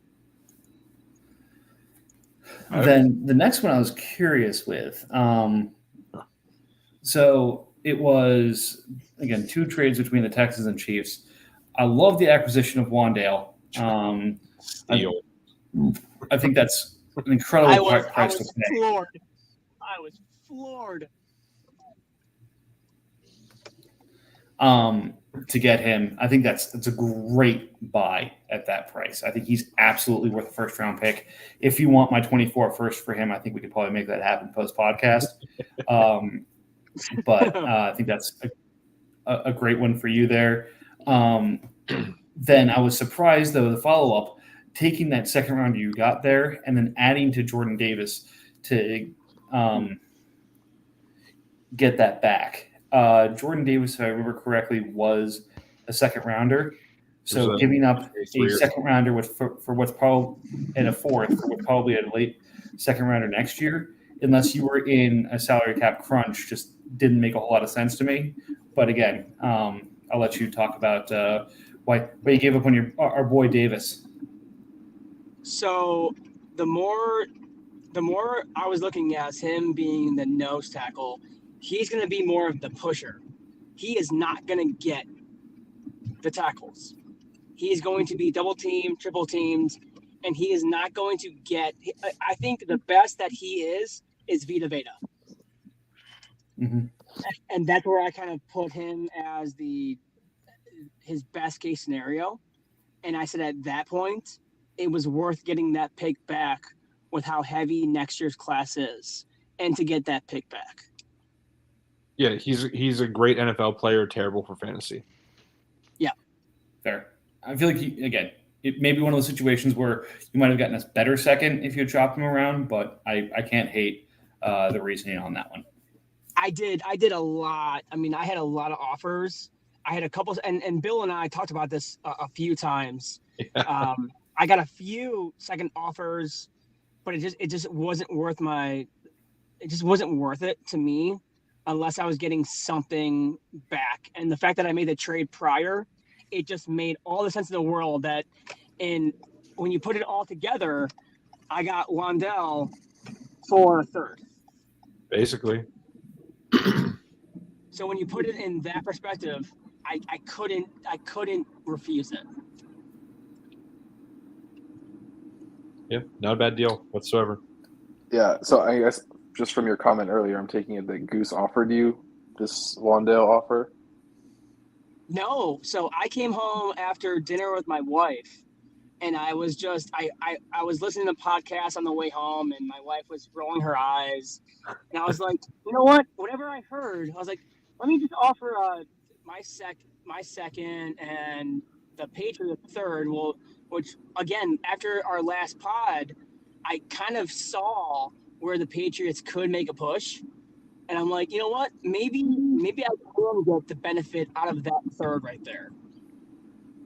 A: Then the next one I was curious with. So it was, again, 2 trades between the Texans and Chiefs. I love the acquisition of Wandale. I think that's an incredible price to pay.
H: I was floored.
A: To get him, I think that's a great buy at that price. I think he's absolutely worth a 1st-round pick. If you want my 24 first for him, I think we could probably make that happen post-podcast. But I think that's a great one for you there. Then I was surprised, though, the follow-up, taking that 2nd round you got there and then adding to Jordan Davis to get that back. Jordan Davis, if I remember correctly, was a 2nd rounder. So giving up a 2nd rounder for what's probably and a 4th for what's probably a late 2nd rounder next year, unless you were in a salary cap crunch, just didn't make a whole lot of sense to me. But again, I'll let you talk about why you gave up on our boy Davis.
H: So the more I was looking at him being the nose tackle, he's going to be more of the pusher. He is not going to get the tackles. He is going to be double teamed, triple teamed, and he is not going to get. I think the best that he is Vita Veda.
A: Mm-hmm.
H: And that's where I kind of put him as his best case scenario. And I said at that point, it was worth getting that pick back with how heavy next year's class is, and to get that pick back.
F: Yeah, he's a great NFL player, terrible for fantasy.
H: Yeah.
A: Fair. I feel like, it may be one of those situations where you might have gotten a better 2nd if you had chopped him around, but I can't hate the reasoning on that one.
H: I did a lot. I mean, I had a lot of offers. I had a couple, and Bill and I talked about this a few times. Yeah. I got a few 2nd offers, but it just wasn't worth it to me unless I was getting something back. And the fact that I made the trade prior, it just made all the sense in the world that, when you put it all together, I got Wandell for a third.
F: Basically.
H: So when you put it in that perspective, I couldn't refuse it.
F: Yeah, not a bad deal whatsoever.
G: Yeah, so I guess just from your comment earlier, I'm taking it that Goose offered you this Wandale offer.
H: No, so I came home after dinner with my wife, and I was just I was listening to podcasts on the way home, and my wife was rolling her eyes, and I was like, you know what? Whatever I heard, I was like, let me just offer my second and the Patriot third. Well, which again, after our last pod, I kind of saw where the Patriots could make a push. And I'm like, you know what? Maybe I can get the benefit out of that third right there.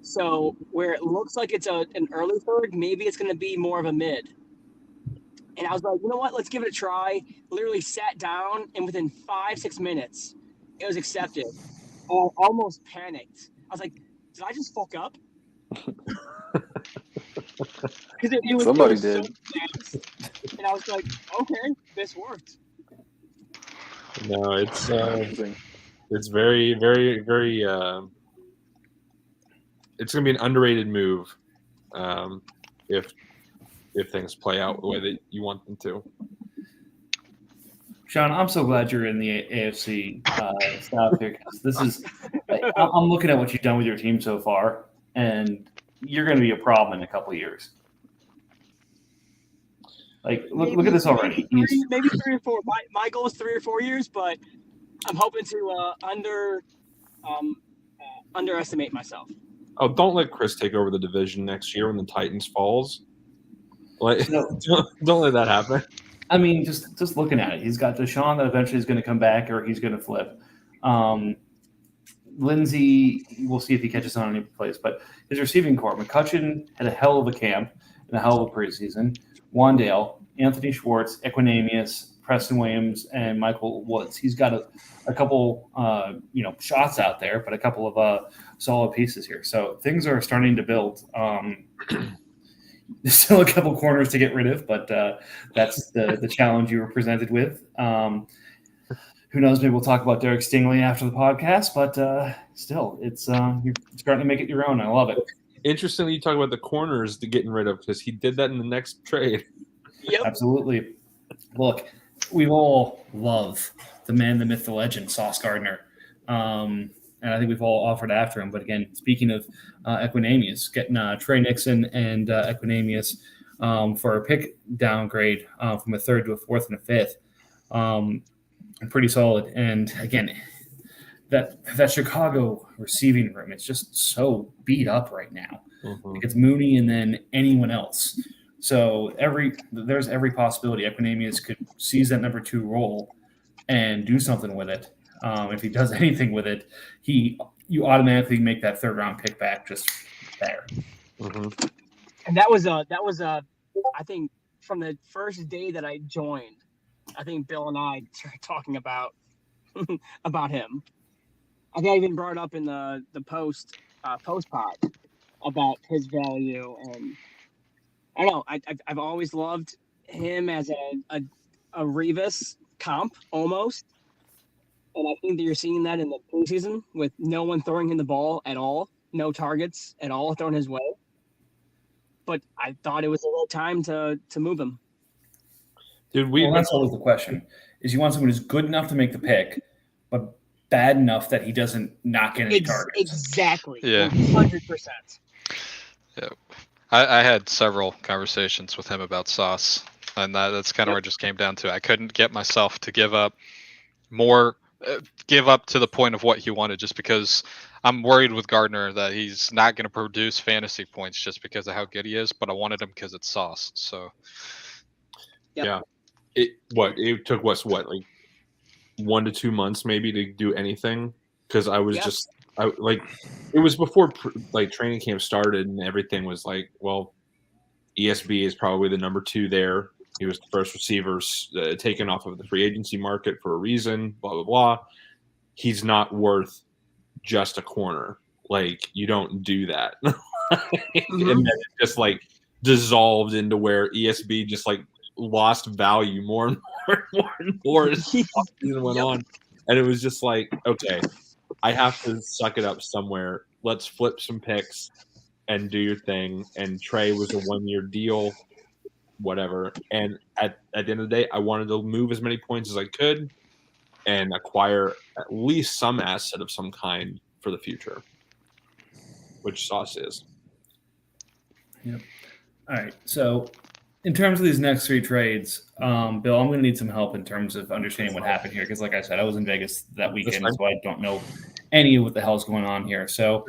H: So where it looks like it's an early third, maybe it's going to be more of a mid. And I was like, you know what? Let's give it a try. Literally sat down, and within 5-6 minutes, it was accepted. I almost panicked. I was like, did I just fuck up? Because
G: Somebody
H: was
G: did.
H: So fast. And I was like, okay, this worked.
F: No, it's
G: Interesting.
F: it's very, very, very. It's going to be an underrated move, if things play out the way that you want them to.
A: Sean, I'm so glad you're in the AFC South here, because this is. I'm looking at what you've done with your team so far, and you're going to be a problem in a couple of years. Like, look at this already.
H: Maybe 3 or 4. My goal is 3 or 4 years, but I'm hoping to underestimate myself.
F: Oh, don't let Chris take over the division next year when the Titans falls. Like,
A: No.
F: don't let that happen.
A: I mean, just looking at it, he's got Deshaun that eventually is going to come back, or he's going to flip. Lindsey, we'll see if he catches on any plays, but his receiving core, McCutcheon had a hell of a camp and a hell of a preseason. Wandale, Anthony Schwartz, Equinemius, Preston Williams, and Michael Woods. He's got a couple, shots out there, but a couple of solid pieces here. So things are starting to build. There's still a couple corners to get rid of, but that's the challenge you were presented with. Who knows? Maybe we'll talk about Derek Stingley after the podcast, but still, it's you're starting to make it your own. I love it.
F: Interestingly, you talk about the corners to getting rid of, because he did that in the next trade.
H: Yep.
A: Absolutely. Look, we all love the man, the myth, the legend, Sauce Gardner. And I think we've all offered after him. But again, speaking of Equinemius, getting Trey Nixon and Equinemius for a pick downgrade from a third to a fourth and a fifth, pretty solid. And again, that Chicago receiving room, it's just so beat up right now.
F: Mm-hmm.
A: Like, it's Mooney and then anyone else. So there's every possibility Equinemius could seize that number 2 role and do something with it. If he does anything with it, you automatically make that third round pick back just there.
F: Mm-hmm.
H: And that was I think from the first day that I joined, I think Bill and I started talking about him. I think I even brought it up in the post pod about his value, and I don't know. I've always loved him as a Revis comp almost, and I think that you're seeing that in the preseason with no one throwing him the ball at all, no targets at all thrown his way. But I thought it was a little time to move him.
F: Dude,
A: That's always the question: is you want someone who's good enough to make the pick, but bad enough that he doesn't not get any targets.
H: Exactly.
E: Yeah.
H: 100%.
E: Yeah. I had several conversations with him about Sauce, and that's kind of where it just came down to. I couldn't get myself to give up to the point of what he wanted, just because I'm worried with Gardner that he's not going to produce fantasy points just because of how good he is, but I wanted him because it's Sauce. So,
H: Yep.
F: Yeah. It took what, like 1 to 2 months maybe to do anything, because I was it was before training camp started, and everything was like, well, ESB is probably the number 2 there. He was the first receiver taken off of the free agency market for a reason, blah, blah, blah. He's not worth just a corner. Like, you don't do that. And then it just like dissolved into where ESB just like lost value more and more and more and more as the season went on. And it was just like, okay, I have to suck it up somewhere. Let's flip some picks and do your thing. And Trey was a 1-year deal, whatever. And at the end of the day, I wanted to move as many points as I could and acquire at least some asset of some kind for the future, which Sauce is.
A: Yep. All right. So, in terms of these next 3 trades, Bill, I'm going to need some help in terms of understanding what happened here because, like I said, I was in Vegas that weekend, so I don't know any of what the hell's going on here. So,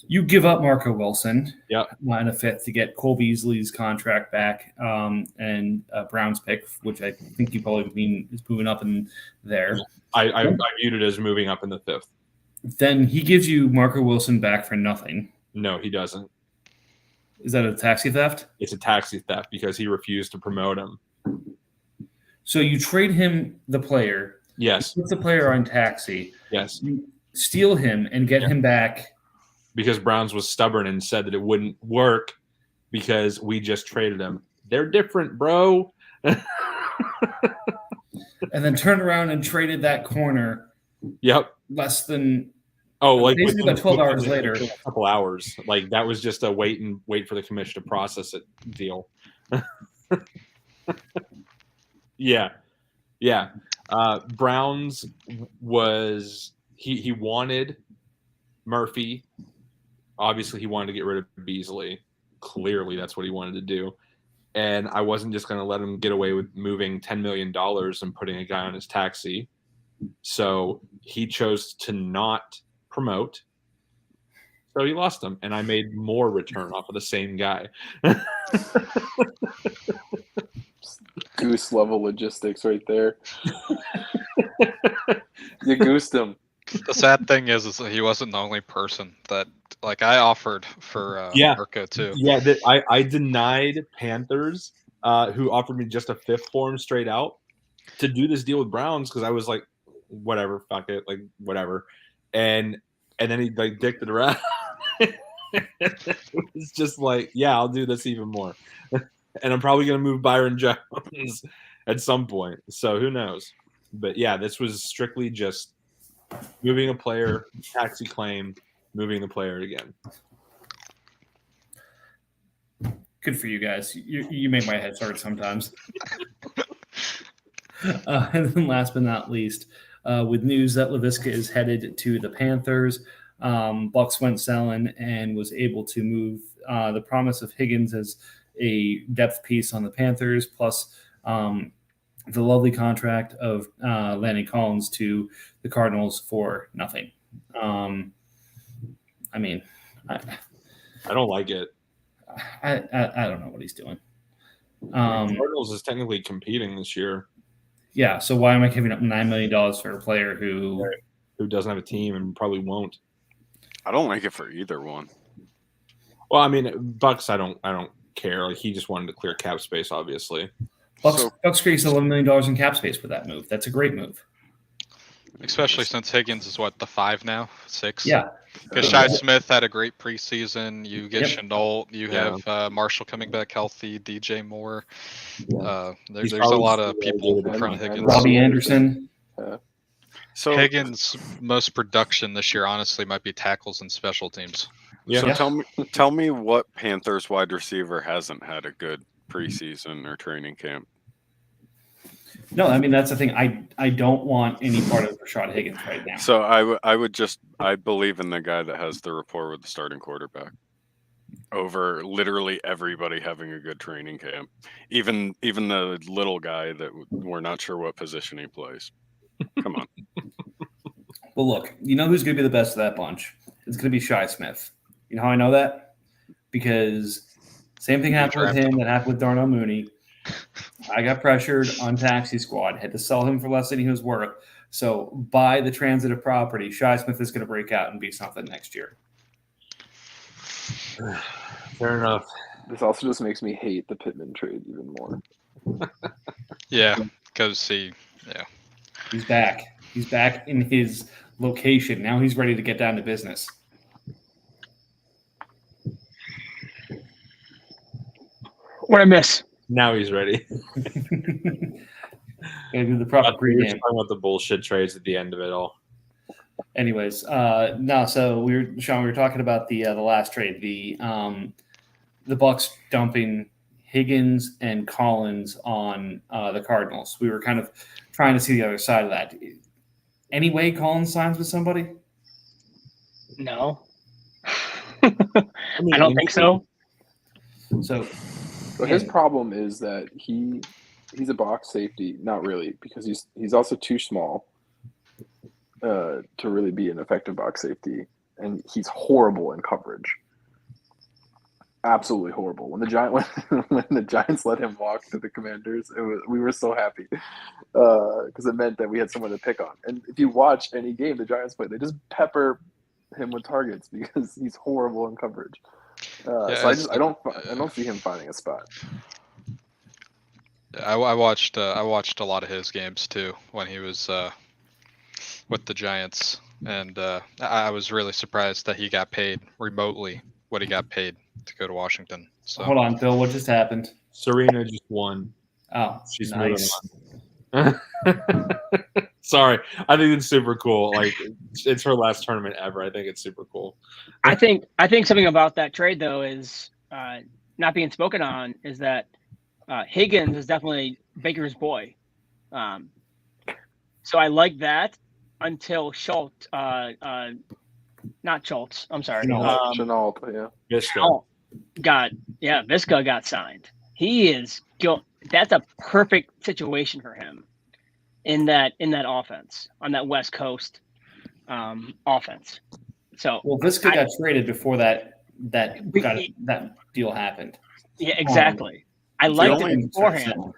A: you give up Marco Wilson, in a 5th to get Cole Beasley's contract back, and Brown's pick, which I think you probably mean is moving up in there.
F: I viewed it as moving up in the 5th.
A: Then he gives you Marco Wilson back for nothing.
F: No, he doesn't.
A: Is that a taxi theft?
F: It's a taxi theft because he refused to promote him.
A: So you trade him the player.
F: Yes.
A: Put the player on taxi.
F: Yes.
A: You steal him and get him back.
F: Because Browns was stubborn and said that it wouldn't work because we just traded him. They're different, bro.
A: And then turned around and traded that corner.
F: Yep.
A: Less than
F: basically
A: about 12 hours later.
F: A couple hours. Like that was just a wait for the commission to process it deal. Yeah. Browns was he wanted Murphy. Obviously, he wanted to get rid of Beasley. Clearly, that's what he wanted to do. And I wasn't just going to let him get away with moving $10 million and putting a guy on his taxi. So he chose to not promote. So he lost him. And I made more return off of the same guy.
G: Goose level logistics right there. You goosed him.
E: The sad thing is he wasn't the only person that, like, I offered for Marco too.
F: Yeah, I denied Panthers, who offered me just a 5th for him straight out, to do this deal with Browns because I was like, whatever, fuck it, like whatever. And then he like dicked it around. It's just like, yeah, I'll do this even more. And I'm probably gonna move Byron Jones at some point. So who knows? But yeah, this was strictly just moving a player, taxi claim, moving the player again.
A: Good for you guys. You make my head hurt sometimes. And then last but not least, with news that Laviska is headed to the Panthers, Bucks went selling and was able to move the promise of Higgins as a depth piece on the Panthers, plus the lovely contract of Landon Collins to the Cardinals for nothing. I mean,
F: I don't like it.
A: I don't know what he's doing.
F: Cardinals is technically competing this year.
A: Yeah, so why am I giving up $9 million for a player who
F: doesn't have a team and probably won't?
D: I don't like it for either one.
F: Well, I mean, Bucks, I don't care. Like, he just wanted to clear cap space, obviously.
A: Bucks creates $11 million in cap space with that move. That's a great move.
E: Especially since Higgins is what, the 5 now? 6?
A: Yeah.
E: Because Shi Smith had a great preseason. You get Chenault. You have Marshall coming back healthy. DJ Moore. There's a lot of people in front of Higgins.
A: Robbie Anderson.
D: So
E: Higgins' most production this year, honestly, might be tackles and special teams.
D: Yeah. So tell me what Panthers wide receiver hasn't had a good preseason or training camp.
A: No, I mean, that's the thing. I don't want any part of Rashad Higgins right now.
D: So I believe in the guy that has the rapport with the starting quarterback over literally everybody having a good training camp. Even the little guy that we're not sure what position he plays. Come on.
A: Well, look, you know who's going to be the best of that bunch? It's going to be Shi Smith. You know how I know that? Because same thing happened with him that happened with Darnell Mooney. I got pressured on Taxi Squad, had to sell him for less than he was worth. So buy the transitive property. Shi Smith is going to break out and be something next year.
F: Fair enough.
G: This also just makes me hate the Pittman trade even more.
E: Yeah, because
A: He's back. He's back in his location. Now he's ready to get down to business.
H: What I miss?
F: Now he's ready.
A: Gotta do the proper
F: We were
A: pregame.
F: talking about the bullshit trades at the end of it all.
A: Anyways, no. So Sean. We were talking about the last trade, the Bucks dumping Higgins and Collins on the Cardinals. We were kind of trying to see the other side of that. Any way Collins signs with somebody?
H: No. I don't think so.
A: So
G: But his problem is that he's a box safety. Not really, because he's also too small to really be an effective box safety, and he's horrible in coverage. Absolutely horrible. When the Giants let him walk to the Commanders, we were so happy because it meant that we had someone to pick on. And if you watch any game the Giants play, they just pepper him with targets because he's horrible in coverage. So I don't see him finding a spot.
E: I watched a lot of his games too when he was with the Giants, and I was really surprised that he got paid remotely what he got paid to go to Washington. So
A: hold on, Phil. What just happened?
F: Serena just won.
A: Oh,
F: She's
A: nice.
F: moving on. Sorry, I think it's super cool. Like it's her last tournament ever. I think it's super cool.
H: I think something about that trade though is not being spoken on is that Higgins is definitely Baker's boy. So I like that until Schultz, not Schultz. I'm sorry.
G: Chenault, yeah.
F: Visca.
H: Visca got signed. He is that's a perfect situation for him in that offense on that West Coast offense. So
A: Well, Visca got traded before that deal happened.
H: Yeah, exactly. I liked it beforehand.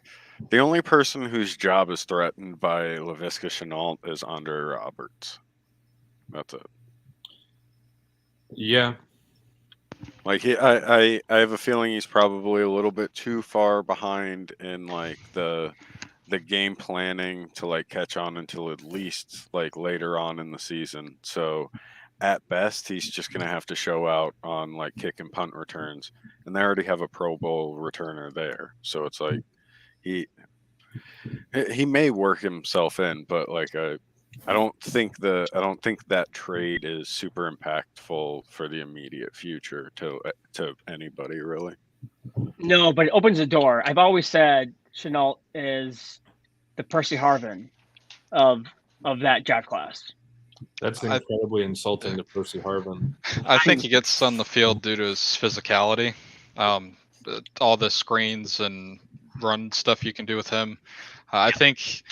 D: The only person whose job is threatened by Laviska Shenault is Andre Roberts. That's it.
F: Yeah.
D: Like I have a feeling he's probably a little bit too far behind in like the game planning to like catch on until at least like later on in the season. So at best, he's just going to have to show out on like kick and punt returns, and they already have a Pro Bowl returner there. So it's like he may work himself in, but like I don't think that trade is super impactful for the immediate future to anybody really.
H: No, but it opens the door. I've always said Shenault is the Percy Harvin of that draft class.
F: That's incredibly insulting to Percy Harvin.
E: I think he gets on the field due to his physicality. All the screens and run stuff you can do with him. I think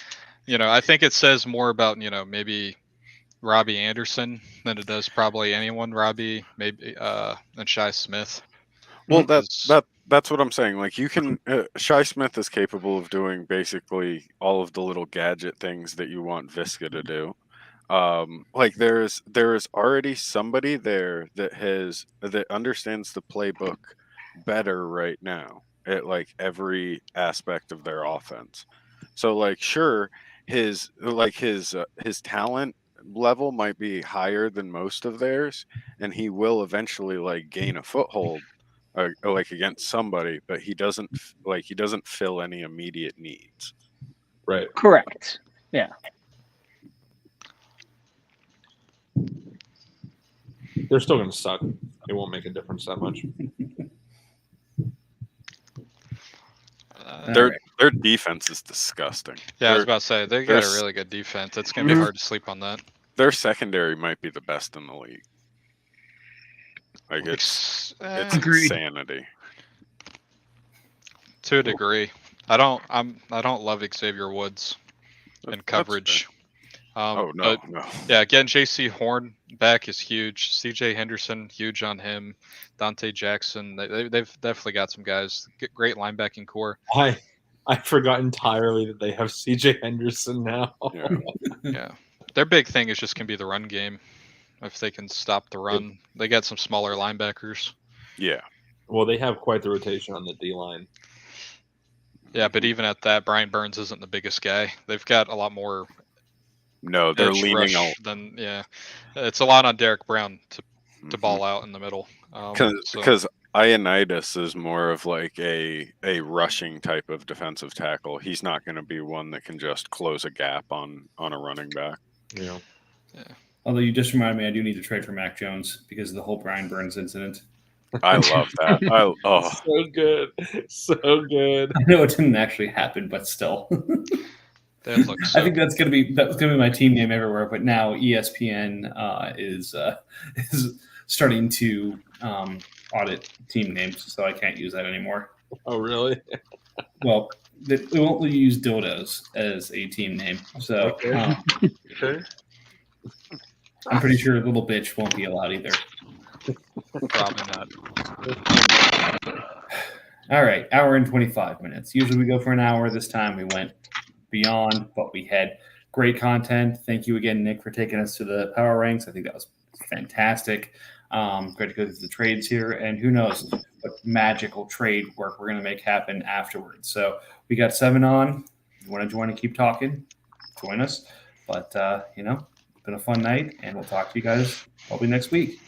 E: it says more about, maybe Robbie Anderson than it does probably anyone. Robbie, maybe, and Shi Smith.
D: Well, that's what I'm saying. Like you can, Shi Smith is capable of doing basically all of the little gadget things that you want Visca to do. Like there is already somebody there that understands the playbook better right now at like every aspect of their offense. So like sure, his talent level might be higher than most of theirs, and he will eventually like gain a foothold like against somebody, but he doesn't fill any immediate needs.
F: Right.
H: Correct. Yeah.
F: They're still going to suck. It won't make a difference that much.
D: Their defense is disgusting.
E: Yeah, I was about to say they got a really good defense. It's going to be hard to sleep on that.
D: Their secondary might be the best in the league. Like it's insanity.
E: To a degree. I don't love Xavier Woods in coverage.
D: No.
E: Yeah, getting JC Horn back is huge. CJ Henderson, huge on him. Dante Jackson, they've definitely got some guys. Great linebacking core.
F: I forgot entirely that they have CJ Henderson now.
E: Yeah. Their big thing is just going to be the run game. If they can stop the run, they got some smaller linebackers.
D: Yeah.
F: Well, they have quite the rotation on the D line.
E: Yeah, but even at that, Brian Burns isn't the biggest guy. They've got a lot more.
D: No, they're leaning out.
E: It's a lot on Derek Brown to ball out in the middle.
D: Because Ioannidis is more of like a rushing type of defensive tackle. He's not going to be one that can just close a gap on a running back.
F: Yeah.
A: Although you just reminded me, I do need to trade for Mac Jones because of the whole Brian Burns incident.
D: I love that.
F: So good. So good.
A: I know it didn't actually happen, but still.
E: That looks so
A: I think that's gonna be my team name everywhere. But now ESPN is starting to audit team names, so I can't use that anymore.
F: Oh, really?
A: Well, we won't use dildos as a team name, so
F: Okay. Okay.
A: I'm pretty sure little bitch won't be allowed either.
E: probably not.
A: All right, hour and 25 minutes. Usually we go for an hour. This time we went beyond, but we had great content. Thank you again, Nick, for taking us to the power ranks. I think that was fantastic. Great to go through the trades here, and who knows what magical trade work we're going to make happen afterwards. So we got 7 on. If you want to join and keep talking, join us. But, it's been a fun night, and we'll talk to you guys probably next week.